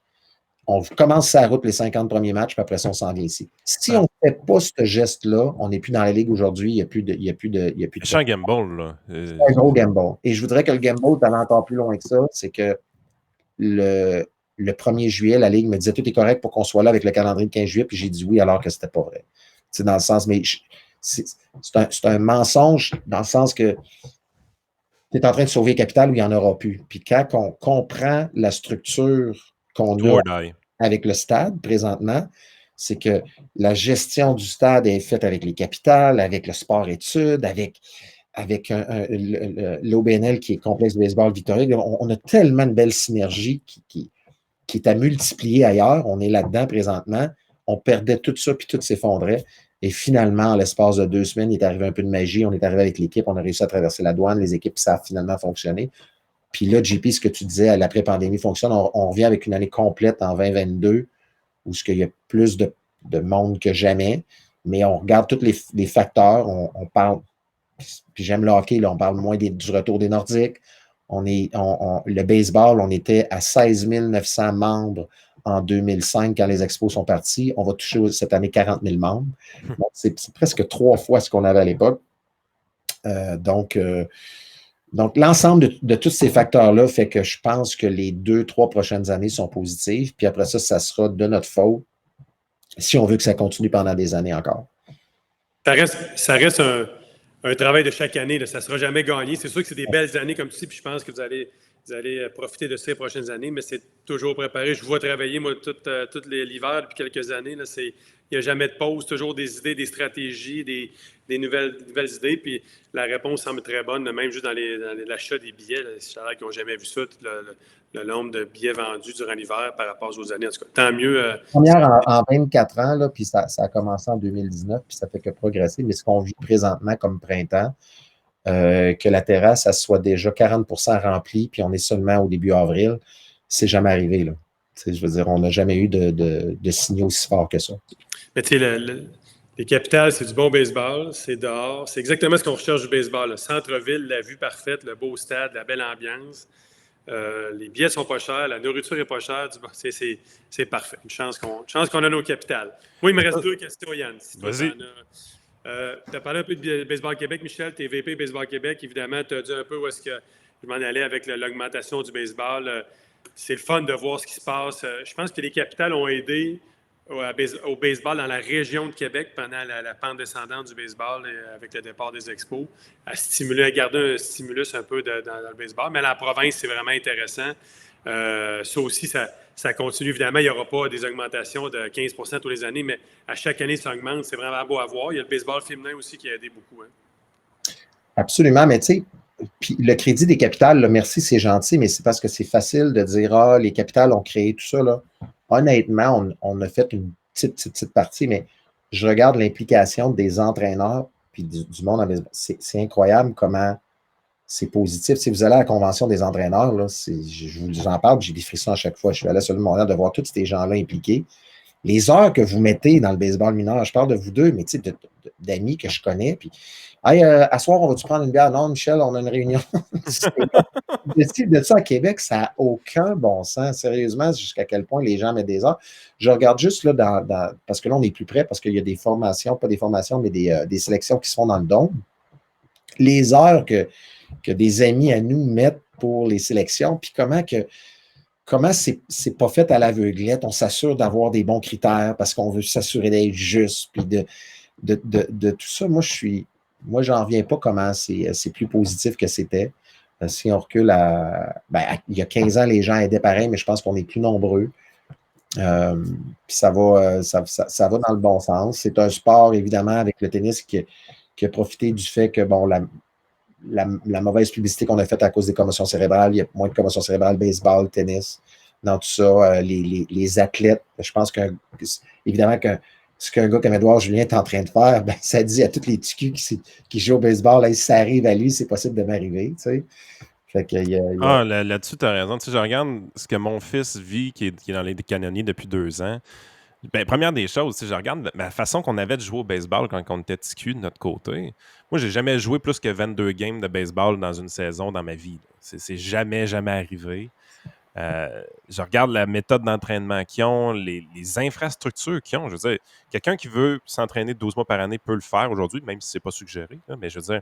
On commence sa route les 50 premiers matchs, puis après ça, on s'en vient ici. Si on ne fait pas ce geste-là, on n'est plus dans la Ligue aujourd'hui, il n'y a plus de. C'est un gamble, là. C'est un gros gamble. Et je voudrais que le gamble allait encore plus loin que ça, c'est que le 1er juillet, la Ligue me disait tout est correct pour qu'on soit là avec le calendrier de 15 juillet, puis j'ai dit oui alors que c'était pas vrai. C'est dans le sens, mais c'est un mensonge dans le sens que tu es en train de sauver capital où il n'y en aura plus. Puis quand on comprend la structure qu'on Do a or die. avec le stade présentement, c'est que la gestion du stade est faite avec les capitales, avec le sport-études, avec l'OBNL qui est Complexe de baseball Victoria. On a tellement de belles synergies qui est à multiplier ailleurs. On est là-dedans présentement. On perdait tout ça, puis tout s'effondrait. Et finalement, en l'espace de 2 semaines, il est arrivé un peu de magie. On est arrivé avec l'équipe, on a réussi à traverser la douane, les équipes, ça a finalement fonctionné. Puis là, JP, ce que tu disais, l'après-pandémie fonctionne. On revient avec une année complète en 2022 où il y a plus de monde que jamais. Mais on regarde tous les facteurs. On parle, puis j'aime le hockey, là, on parle moins du retour des Nordiques. Le baseball, on était à 16 900 membres en 2005 quand les expos sont partis. On va toucher cette année 40 000 membres. Donc, c'est presque 3 fois ce qu'on avait à l'époque. Donc, l'ensemble de tous ces facteurs-là fait que je pense que les 2-3 prochaines années sont positives. Puis après ça sera de notre faute si on veut que ça continue pendant des années encore. Ça reste un travail de chaque année. Là. Ça ne sera jamais gagné. C'est sûr que c'est des belles années comme ça, puis je pense que vous allez profiter de ces prochaines années, mais c'est toujours préparé. Je vous vois travailler, moi, tout l'hiver depuis quelques années. Il n'y a jamais de pause, toujours des idées, des stratégies, des nouvelles idées. Puis la réponse semble très bonne, même juste dans l'achat des billets. C'est vrai qu'ils n'ont jamais vu ça, le nombre de billets vendus durant l'hiver par rapport aux années. En tout cas, tant mieux. Première en 24 ans, là, puis ça a commencé en 2019, puis ça fait que progresser. Mais ce qu'on vit présentement comme printemps, que la terrasse, ça soit déjà 40% remplie, puis on est seulement au début avril, c'est jamais arrivé. Là. Je veux dire, on n'a jamais eu de signaux aussi forts que ça. Mais tu sais, les capitales, c'est du bon baseball, c'est dehors. C'est exactement ce qu'on recherche du baseball. Le centre-ville, la vue parfaite, le beau stade, la belle ambiance. Les billets sont pas chers, la nourriture est pas chère. C'est parfait. Une chance qu'on a nos capitales. Moi, il me reste 2 questions, Yann. Si vas-y. Tu as parlé un peu de Baseball Québec, Michel. Tu es VP Baseball Québec. Évidemment, tu as dit un peu où est-ce que je m'en allais avec l'augmentation du baseball. C'est le fun de voir ce qui se passe. Je pense que les capitales ont aidé au baseball dans la région de Québec pendant la pente descendante du baseball avec le départ des expos, à garder un stimulus un peu dans le baseball. Mais la province, c'est vraiment intéressant. Ça aussi, ça continue. Évidemment, il n'y aura pas des augmentations de 15 % tous les années, mais à chaque année, ça augmente. C'est vraiment beau à voir. Il y a le baseball féminin aussi qui a aidé beaucoup. Hein. Absolument, mais tu sais, puis le crédit des capitales, là, merci, c'est gentil, mais c'est parce que c'est facile de dire les capitales ont créé tout ça. Là. Honnêtement, on a fait une petite partie, mais je regarde l'implication des entraîneurs puis du monde en baseball. C'est incroyable comment c'est positif. Si vous allez à la convention des entraîneurs, là, je vous en parle, j'ai des frissons à chaque fois. Je suis allé sur le Montréal de voir tous ces gens-là impliqués. Les heures que vous mettez dans le baseball mineur, je parle de vous deux, mais tu sais, d'amis que je connais, puis hey, à soir, on va-tu prendre une bière? Non, Michel, on a une réunion. de ça à Québec, ça n'a aucun bon sens. Sérieusement, jusqu'à quel point les gens mettent des heures. Je regarde juste là, parce que là, on est plus près, parce qu'il y a des formations, pas des formations, mais des sélections qui se font dans le dôme. Les heures que des amis à nous mettent pour les sélections, puis comment c'est pas fait à l'aveuglette. On s'assure d'avoir des bons critères parce qu'on veut s'assurer d'être juste, puis de tout ça. Moi, j'en reviens pas comment c'est plus positif que c'était. Si on recule il y a 15 ans, les gens aidaient pareil, mais je pense qu'on est plus nombreux. Puis ça va dans le bon sens. C'est un sport, évidemment, avec le tennis qui a profité du fait que, bon, la mauvaise publicité qu'on a faite à cause des commotions cérébrales, il y a moins de commotions cérébrales, baseball, tennis, dans tout ça. Les athlètes, je pense évidemment que ce qu'un gars comme Édouard Julien est en train de faire, ça dit à tous les TQ qui jouent au baseball, là, si ça arrive à lui, c'est possible de m'arriver, tu sais. Fait que, là-dessus, tu as raison. Tu sais, je regarde ce que mon fils vit, qui est dans les canonniers depuis 2 ans. Première des choses, tu sais, je regarde la façon qu'on avait de jouer au baseball quand on était TQ de notre côté. Moi, j'ai jamais joué plus que 22 games de baseball dans une saison dans ma vie. C'est jamais arrivé. Je regarde la méthode d'entraînement qu'ils ont, les infrastructures qu'ils ont. Je veux dire, quelqu'un qui veut s'entraîner 12 mois par année peut le faire aujourd'hui, même si c'est pas suggéré. Là, mais je veux dire,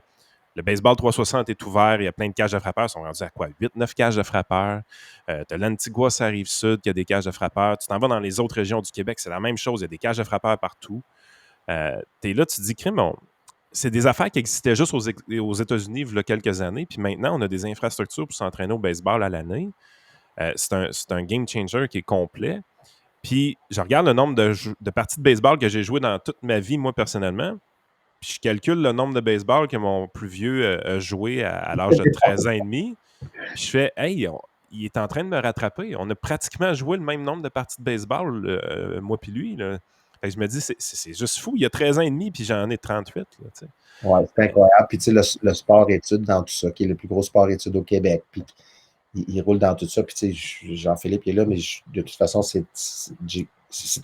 le baseball 360 est ouvert, il y a plein de cages de frappeurs. Ils sont rendus à quoi? 8-9 cages de frappeurs. Tu as l'Antigua, ça arrive sud, qui a des cages de frappeurs. Tu t'en vas dans les autres régions du Québec, c'est la même chose. Il y a des cages de frappeurs partout. Tu es là, tu te dis, crime, c'est des affaires qui existaient juste aux États-Unis il y a quelques années. Puis maintenant, on a des infrastructures pour s'entraîner au baseball à l'année. C'est un game changer qui est complet. Puis je regarde le nombre de parties de baseball que j'ai joué dans toute ma vie, moi, personnellement. Puis je calcule le nombre de baseball que mon plus vieux a joué à l'âge de 13 ans et demi. Puis je fais, hey, il est en train de me rattraper. On a pratiquement joué le même nombre de parties de baseball, moi puis lui. Là. Fait que je me dis, c'est juste fou. Il a 13 ans et demi, puis j'en ai 38. Oui, c'est incroyable. Puis tu sais, le sport-études dans tout ça, qui est le plus gros sport-études au Québec, puis il roule dans tout ça. Puis tu sais, Jean-Philippe est là, mais de toute façon, c'est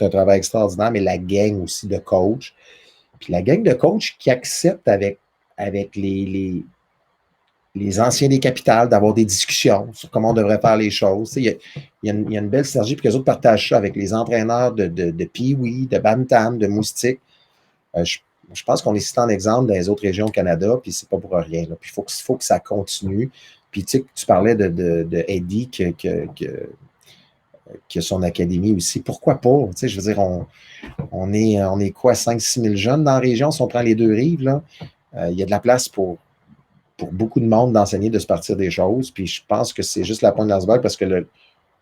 un travail extraordinaire, mais la gang aussi de coach. Puis la gang de coach qui accepte avec les anciens des capitales d'avoir des discussions sur comment on devrait faire les choses. Il y a une belle synergie, puis que les autres partagent ça avec les entraîneurs de Pee-Wee, de Bantam, de Moustique. Je pense qu'on est cité en exemple dans les autres régions au Canada, puis c'est pas pour rien. Là. Puis il faut que ça continue. Puis tu sais, tu parlais de Eddie qui a son académie aussi. Pourquoi pas? Tu sais, je veux dire, on est quoi, 5-6 000 jeunes dans la région, si on prend les deux rives, là. Il y a de la place pour beaucoup de monde d'enseigner, de se partir des choses. Puis je pense que c'est juste la pointe de l'iceberg parce que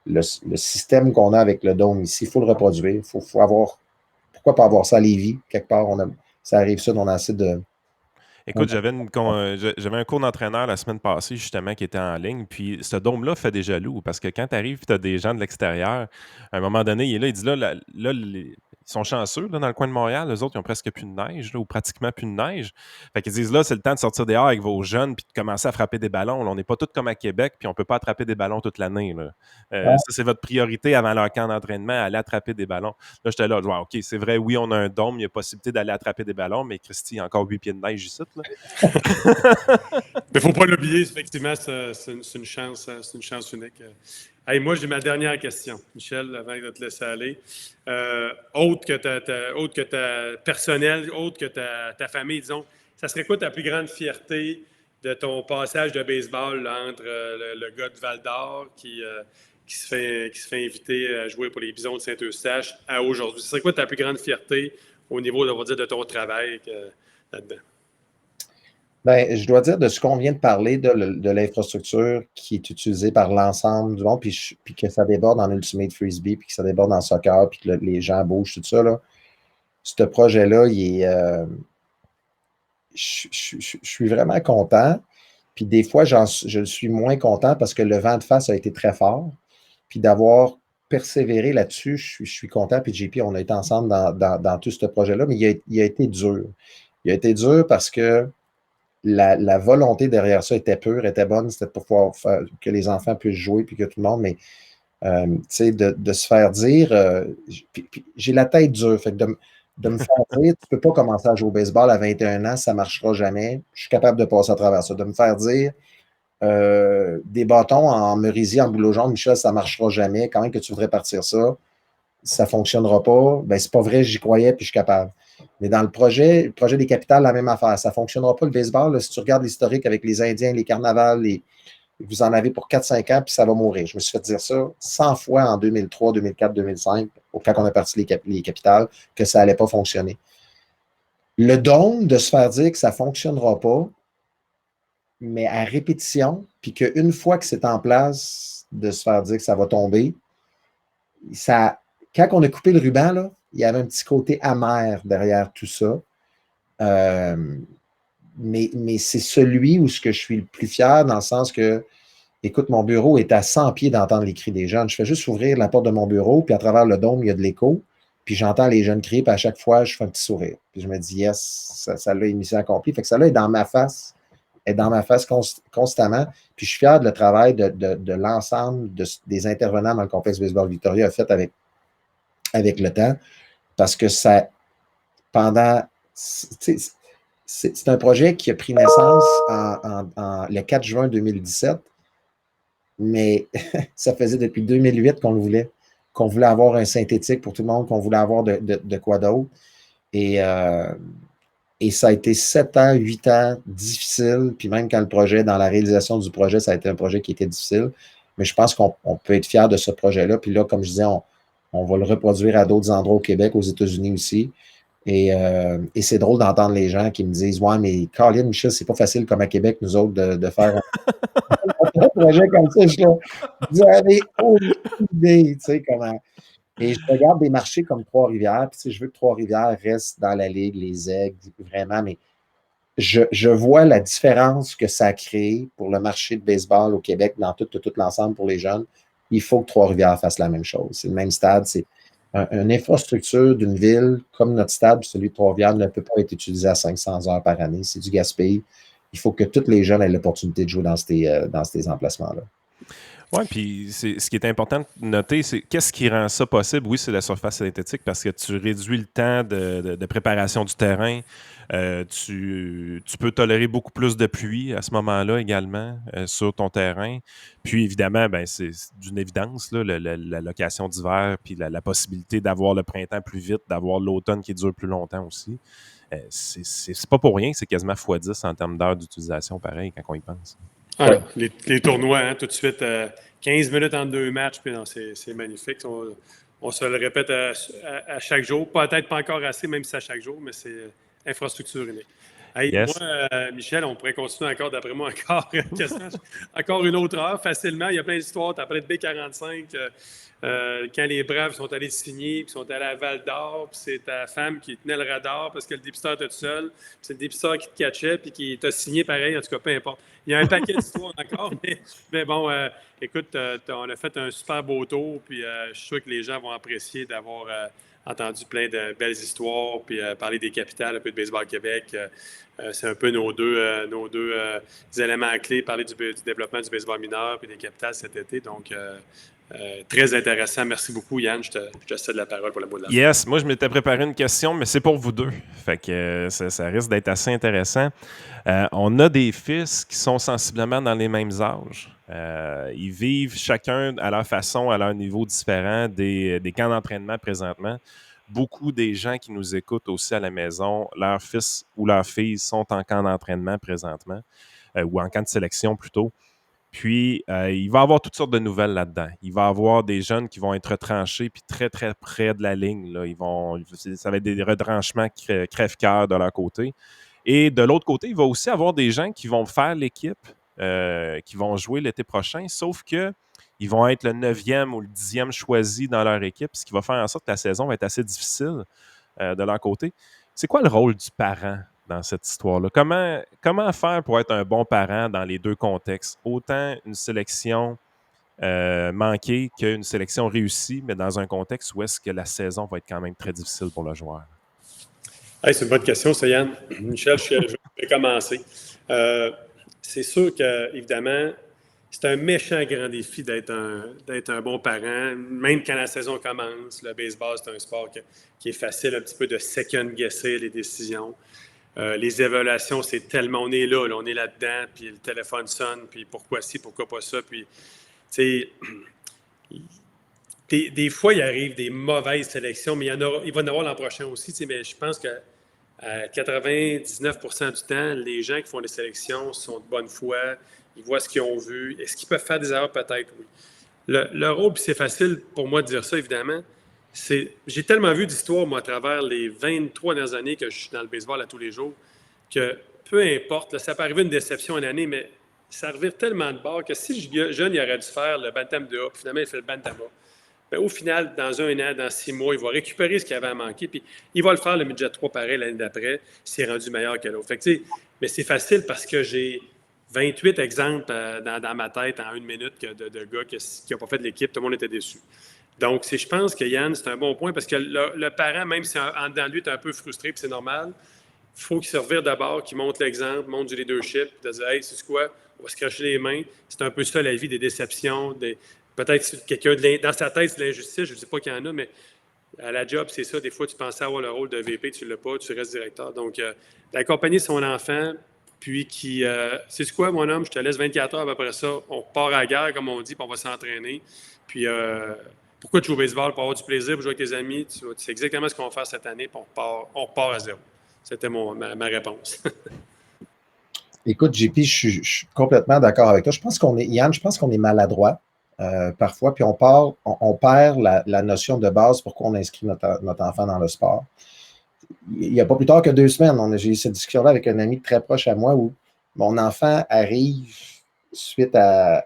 le système qu'on a avec le Dôme ici, il faut le reproduire. Faut avoir. Pourquoi pas avoir ça à Lévis? Quelque part, ça arrive ça, on a assez de. Écoute, j'avais un cours d'entraîneur la semaine passée, justement, qui était en ligne. Puis ce dôme-là fait des jaloux parce que quand tu arrives et tu as des gens de l'extérieur, à un moment donné, il est là, il dit là ils sont chanceux là, dans le coin de Montréal. Les autres, ils ont presque plus de neige là, ou pratiquement plus de neige. Fait qu'ils disent là, c'est le temps de sortir dehors avec vos jeunes puis de commencer à frapper des ballons. Là, on n'est pas tous comme à Québec puis on ne peut pas attraper des ballons toute l'année. Ça, c'est votre priorité avant leur camp d'entraînement, aller attraper des ballons. Là, j'étais là, OK, c'est vrai, oui, on a un dôme, il y a possibilité d'aller attraper des ballons, mais Christy, il y a encore 8 pieds de neige ici. Là. Mais il ne faut pas l'oublier, effectivement, c'est une chance unique. Hey, moi, j'ai ma dernière question, Michel, avant de te laisser aller. Autre que ta personnel, autre que ta famille, disons, ça serait quoi ta plus grande fierté de ton passage de baseball là, entre le gars de Val-d'Or qui se fait inviter à jouer pour les Bisons de Saint-Eustache à aujourd'hui? Ce serait quoi ta plus grande fierté au niveau, on va dire, de ton travail là-dedans? Bien, je dois dire de ce qu'on vient de parler de l'infrastructure qui est utilisée par l'ensemble du monde, puis que ça déborde en Ultimate Frisbee, puis que ça déborde en soccer, puis que les gens bougent, tout ça, là. Ce projet-là, je suis vraiment content. Puis des fois, je suis moins content parce que le vent de face a été très fort. Puis d'avoir persévéré là-dessus, je suis content. Puis JP, on a été ensemble dans tout ce projet-là, mais il a été dur. Il a été dur parce que la volonté derrière ça était pure, était bonne, c'était pour pouvoir faire que les enfants puissent jouer puis que tout le monde, mais tu sais, de se faire dire, puis j'ai la tête dure, fait que de me faire dire, tu ne peux pas commencer à jouer au baseball à 21 ans, ça ne marchera jamais, je suis capable de passer à travers ça, de me faire dire, des bâtons en merisier, en boulot jaune, Michel, ça ne marchera jamais, quand même que tu voudrais partir ça ne fonctionnera pas, ben c'est pas vrai, j'y croyais puis je suis capable. Mais dans le projet des capitales, la même affaire. Ça ne fonctionnera pas le baseball. Là, si tu regardes l'historique avec les Indiens, les carnavals, vous en avez pour 4-5 ans, puis ça va mourir. Je me suis fait dire ça 100 fois en 2003, 2004, 2005, quand on a parti les capitales, que ça n'allait pas fonctionner. Le don de se faire dire que ça ne fonctionnera pas, mais à répétition, puis qu'une fois que c'est en place, de se faire dire que ça va tomber, quand on a coupé le ruban, là, il y avait un petit côté amer derrière tout ça. Mais c'est celui où je suis le plus fier dans le sens que, écoute, mon bureau est à 100 pieds d'entendre les cris des jeunes. Je fais juste ouvrir la porte de mon bureau, puis à travers le dôme, il y a de l'écho, puis j'entends les jeunes crier, puis à chaque fois, je fais un petit sourire. Puis je me dis, yes, ça l'a mission accomplie. Fait que ça là est dans ma face, constamment. Puis je suis fier de le travail de l'ensemble des intervenants dans le complexe Baseball Victoria a fait avec le temps, parce que c'est un projet qui a pris naissance le 4 juin 2017, mais ça faisait depuis 2008 qu'on voulait avoir un synthétique pour tout le monde, qu'on voulait avoir de quoi d'autre. Et ça a été 7 ans, 8 ans difficile, puis même quand dans la réalisation du projet, ça a été un projet qui était difficile, mais je pense qu'on peut être fier de ce projet-là. Puis là, comme je disais, on va le reproduire à d'autres endroits au Québec, aux États-Unis aussi. Et c'est drôle d'entendre les gens qui me disent « Ouais, mais Colin, Michel, c'est pas facile comme à Québec, nous autres, de faire un projet comme ça. » Je suis là, vous avez aucune idée, tu sais, comment. Et je regarde des marchés comme Trois-Rivières, puis tu sais, je veux que Trois-Rivières reste dans la ligue, les Aigles, vraiment, mais je vois la différence que ça a créé pour le marché de baseball au Québec, dans tout l'ensemble pour les jeunes. Il faut que Trois-Rivières fasse la même chose. C'est le même stade, c'est une infrastructure d'une ville comme notre stade, celui de Trois-Rivières, ne peut pas être utilisé à 500 heures par année. C'est du gaspillage. Il faut que tous les jeunes aient l'opportunité de jouer dans ces emplacements-là. Oui, puis ce qui est important de noter, c'est qu'est-ce qui rend ça possible? Oui, c'est la surface synthétique parce que tu réduis le temps de préparation du terrain. Tu peux tolérer beaucoup plus de pluie à ce moment-là également sur ton terrain. Puis évidemment, ben, c'est d'une évidence, là, la location d'hiver, puis la possibilité d'avoir le printemps plus vite, d'avoir l'automne qui dure plus longtemps aussi. C'est pas pour rien que c'est quasiment x10 en termes d'heures d'utilisation, pareil, quand on y pense. Alors, les tournois, hein, tout de suite, 15 minutes entre 2 matchs, puis non, c'est magnifique. On se le répète à chaque jour. Peut-être pas encore assez, même si c'est à chaque jour, mais c'est infrastructure unique. Hey, Yes. Moi, Michel, on pourrait continuer encore, d'après moi, encore une autre heure, facilement. Il y a plein d'histoires. Tu as parlé de B45, quand les Braves sont allés signer, puis sont allés à Val-d'Or, puis c'est ta femme qui tenait le radar parce que le dépisteur était tout seul, puis c'est le dépisteur qui te catchait, puis qui t'a signé pareil, en tout cas, peu importe. Il y a un paquet d'histoires encore, mais bon, écoute, on a fait un super beau tour, puis je suis sûr que les gens vont apprécier d'avoir entendu plein de belles histoires, puis parler des capitales, un peu de Baseball Québec. C'est un peu nos deux éléments clés, parler du développement du baseball mineur, puis des capitales cet été. Donc, très intéressant. Merci beaucoup, Yann. Je te cède la parole pour le mot de la fin. Yes, moi je m'étais préparé une question, mais c'est pour vous deux. Fait que ça risque d'être assez intéressant. On a des fils qui sont sensiblement dans les mêmes âges. Ils vivent chacun à leur façon, à leur niveau différent, des camps d'entraînement présentement. Beaucoup des gens qui nous écoutent aussi à la maison, leurs fils ou leurs filles sont en camp d'entraînement présentement, ou en camp de sélection plutôt. Puis, il va y avoir toutes sortes de nouvelles là-dedans. Il va y avoir des jeunes qui vont être retranchés puis très, très près de la ligne. Là. Ça va être des retranchements crève-cœur de leur côté. Et de l'autre côté, il va aussi avoir des gens qui vont faire l'équipe, qui vont jouer l'été prochain, sauf que ils vont être le 9e ou le 10e choisi dans leur équipe, ce qui va faire en sorte que la saison va être assez difficile de leur côté. C'est quoi le rôle du parent dans cette histoire-là? Comment faire pour être un bon parent dans les deux contextes? Autant une sélection manquée qu'une sélection réussie, mais dans un contexte où est-ce que la saison va être quand même très difficile pour le joueur? Hey, c'est une bonne question, ça, Yann. Michel, je vais commencer. C'est sûr que, évidemment, c'est un méchant grand défi d'être un bon parent, même quand la saison commence. Le baseball, c'est un sport qui est facile un petit peu de second-guesser les décisions. Les évaluations, c'est tellement... On est là, on est là-dedans, puis le téléphone sonne, puis pourquoi ci, pourquoi pas ça, puis, tu sais... Des fois, il arrive des mauvaises sélections, mais il va y en avoir l'an prochain aussi. Mais je pense que à 99% du temps, les gens qui font des sélections sont de bonne foi, ils voient ce qu'ils ont vu. Est-ce qu'ils peuvent faire des erreurs? Peut-être, oui. Le rôle, puis c'est facile pour moi de dire ça, évidemment, j'ai tellement vu d'histoires, moi, à travers les 23 dernières années que je suis dans le baseball à tous les jours, que peu importe, là, ça peut arriver une déception une année, mais ça revire tellement de bord que si jeune, il aurait dû faire le bantam de A, puis finalement, il fait le bantam A. Bien, au final, dans 1 an, dans 6 mois, il va récupérer ce qu'il avait à manquer, puis il va le faire le midget 3 pareil l'année d'après, s'il est rendu meilleur que l'autre. Fait que, mais c'est facile parce que j'ai 28 exemples dans ma tête en 1 minute de gars qui n'ont pas fait de l'équipe, tout le monde était déçu. Donc, je pense que Yann, c'est un bon point parce que le parent, même si en dedans de lui, est un peu frustré, puis c'est normal, il faut qu'il se revire d'abord, qu'il montre l'exemple, montre du leadership, de dire « Hey, c'est quoi? On va se cracher les mains. » C'est un peu ça la vie, des déceptions, peut-être quelqu'un dans sa tête, c'est de l'injustice, je ne dis pas qu'il y en a, mais à la job, c'est ça. Des fois, tu pensais avoir le rôle de VP, tu ne l'as pas, tu restes directeur. Donc, d'accompagner son enfant, puis c'est quoi, mon homme, je te laisse 24 heures après ça, on part à la guerre, comme on dit, puis on va s'entraîner. Puis, pourquoi tu joues au baseball? Pour avoir du plaisir, pour jouer avec tes amis. C'est exactement ce qu'on va faire cette année, puis on repart à zéro. C'était ma réponse. Écoute, JP, je suis complètement d'accord avec toi. Yann, je pense qu'on est maladroit parfois, puis on perd la notion de base pourquoi on inscrit notre enfant dans le sport. il n'y a pas plus tard que 2 semaines, j'ai eu cette discussion-là avec un ami très proche à moi où mon enfant arrive suite à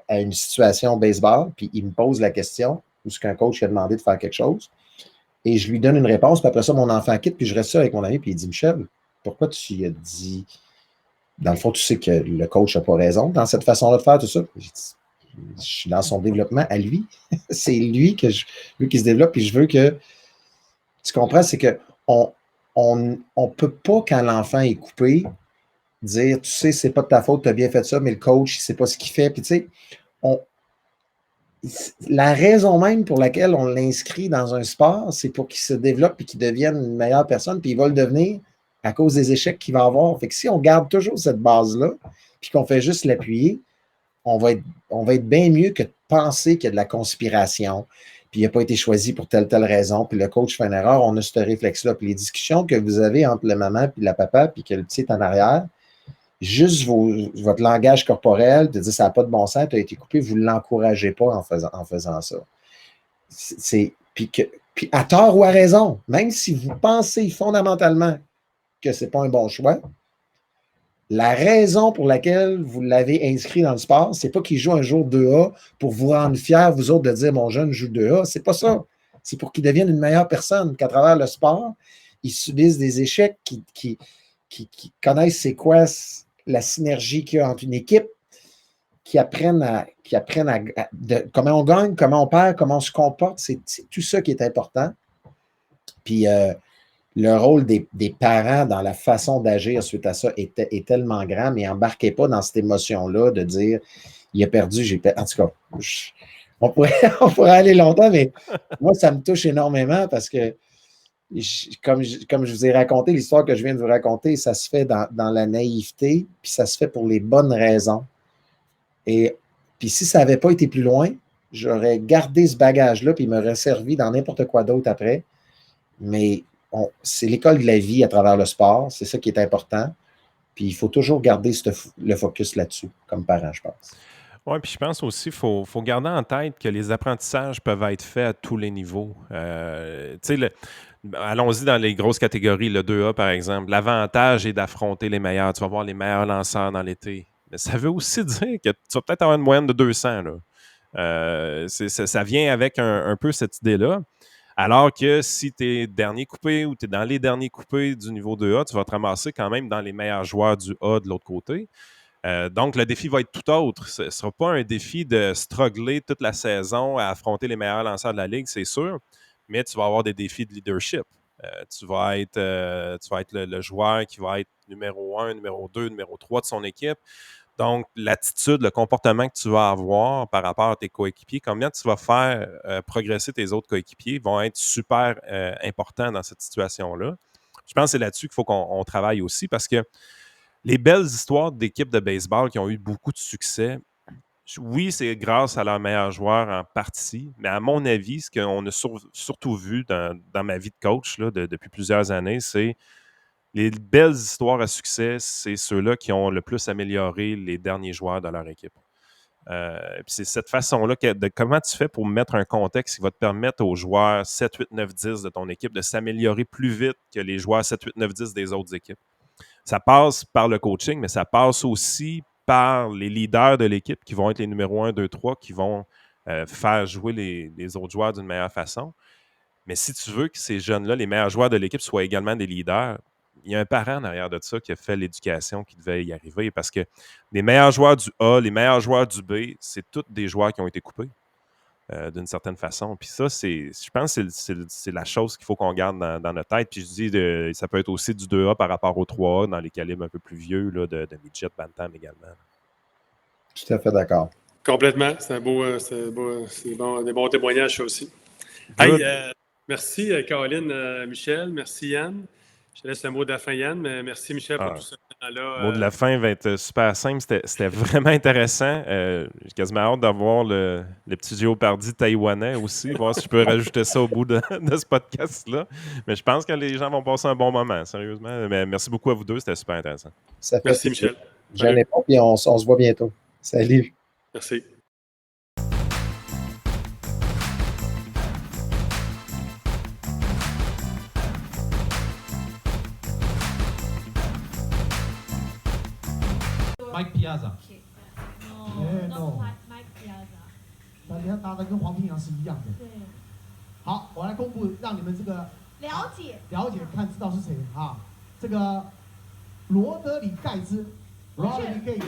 une situation au baseball, puis il me pose la question, ou ce qu'un coach lui a demandé de faire quelque chose, et je lui donne une réponse, puis après ça, mon enfant quitte, puis je reste ça avec mon ami, puis il dit, Michel, pourquoi tu lui as dit, dans le fond, tu sais que le coach n'a pas raison dans cette façon-là de faire tout ça? Je suis dans son développement à lui. C'est lui que je veux qu'il se développe, puis je veux que, tu comprends, c'est qu'on on peut pas, quand l'enfant est coupé, dire, tu sais, c'est pas de ta faute, tu as bien fait ça, mais le coach, il sait pas ce qu'il fait. Puis, tu sais, la raison même pour laquelle on l'inscrit dans un sport, c'est pour qu'il se développe et qu'il devienne une meilleure personne, puis il va le devenir à cause des échecs qu'il va avoir. Fait que si on garde toujours cette base-là, puis qu'on fait juste l'appuyer, on va être bien mieux que de penser qu'il y a de la conspiration, puis il n'a pas été choisi pour telle raison, puis le coach fait une erreur, on a ce réflexe-là. Puis les discussions que vous avez entre la maman puis la papa, puis que le petit est en arrière, juste votre langage corporel, de dire ça n'a pas de bon sens, tu as été coupé, vous ne l'encouragez pas en faisant ça. Puis à tort ou à raison, même si vous pensez fondamentalement que ce n'est pas un bon choix, la raison pour laquelle vous l'avez inscrit dans le sport, c'est pas qu'il joue un jour 2A pour vous rendre fiers, vous autres, de dire mon jeune joue 2A. C'est pas ça. C'est pour qu'il devienne une meilleure personne, qu'à travers le sport, il subisse des échecs, qui connaissent c'est quoi la synergie qu'il y a entre une équipe, qui apprennent à comment on gagne, comment on perd, comment on se comporte. C'est tout ça qui est important. Puis le rôle des parents dans la façon d'agir suite à ça est tellement grand, mais embarquez pas dans cette émotion-là de dire il a perdu, j'ai perdu. En tout cas, on pourrait aller longtemps, mais moi, ça me touche énormément parce que comme je vous ai raconté, l'histoire que je viens de vous raconter, ça se fait dans la naïveté, puis ça se fait pour les bonnes raisons. Et puis si ça n'avait pas été plus loin, j'aurais gardé ce bagage-là, puis il m'aurait servi dans n'importe quoi d'autre après. Mais c'est l'école de la vie à travers le sport, c'est ça qui est important. Puis il faut toujours garder le focus là-dessus, comme parent, je pense. Oui, puis je pense aussi qu'il faut garder en tête que les apprentissages peuvent être faits à tous les niveaux. Allons-y dans les grosses catégories, le 2A par exemple. L'avantage est d'affronter les meilleurs. Tu vas voir les meilleurs lanceurs dans l'été. Mais ça veut aussi dire que tu vas peut-être avoir une moyenne de 200. Là. Ça vient avec un peu cette idée-là. Alors que si tu es dernier coupé ou tu es dans les derniers coupés du niveau 2A, tu vas te ramasser quand même dans les meilleurs joueurs du A de l'autre côté. Donc, le défi va être tout autre. Ce ne sera pas un défi de struggler toute la saison à affronter les meilleurs lanceurs de la Ligue, c'est sûr, mais tu vas avoir des défis de leadership. Tu vas être le joueur qui va être numéro 1, numéro 2, numéro 3 de son équipe. Donc, l'attitude, le comportement que tu vas avoir par rapport à tes coéquipiers, combien tu vas faire progresser tes autres coéquipiers vont être super importants dans cette situation-là. Je pense que c'est là-dessus qu'il faut qu'on travaille aussi parce que les belles histoires d'équipes de baseball qui ont eu beaucoup de succès, oui, c'est grâce à leurs meilleurs joueurs en partie, mais à mon avis, ce qu'on a surtout vu dans ma vie de coach là, depuis plusieurs années, c'est les belles histoires à succès, c'est ceux-là qui ont le plus amélioré les derniers joueurs de leur équipe. Puis c'est cette façon-là de comment tu fais pour mettre un contexte qui va te permettre aux joueurs 7, 8, 9, 10 de ton équipe de s'améliorer plus vite que les joueurs 7, 8, 9, 10 des autres équipes. Ça passe par le coaching, mais ça passe aussi par les leaders de l'équipe qui vont être les numéros 1, 2, 3, qui vont faire jouer les autres joueurs d'une meilleure façon. Mais si tu veux que ces jeunes-là, les meilleurs joueurs de l'équipe, soient également des leaders, il y a un parent derrière de ça qui a fait l'éducation qui devait y arriver parce que les meilleurs joueurs du A, les meilleurs joueurs du B, c'est tous des joueurs qui ont été coupés d'une certaine façon. Puis ça, je pense que c'est la chose qu'il faut qu'on garde dans notre tête. Puis je dis, ça peut être aussi du 2A par rapport au 3A dans les calibres un peu plus vieux là, de midget, bantam également. Tout à fait d'accord. Complètement. C'est des bons témoignages, ça aussi. Hey, merci, Caroline, Michel. Merci, Yann. Je te laisse le mot de la fin, Yann, mais merci, Michel, pour tout ça. Le mot de la fin va être super simple. C'était vraiment intéressant. J'ai quasiment hâte d'avoir le petit Géopardy taïwanais aussi, voir si je peux rajouter ça au bout de ce podcast-là. Mais je pense que les gens vont passer un bon moment, sérieusement. Mais merci beaucoup à vous deux, c'était super intéressant. Merci, Michel. J'en ai pas, puis on se voit bientôt. Salut. Merci. Mike Piazza。No, not Mike Piazza。那你看拿的跟黄平洋是一样的。对。好，我来公布，让你们这个了解，看知道是谁啊？这个罗德里盖兹 （Rodney Gates）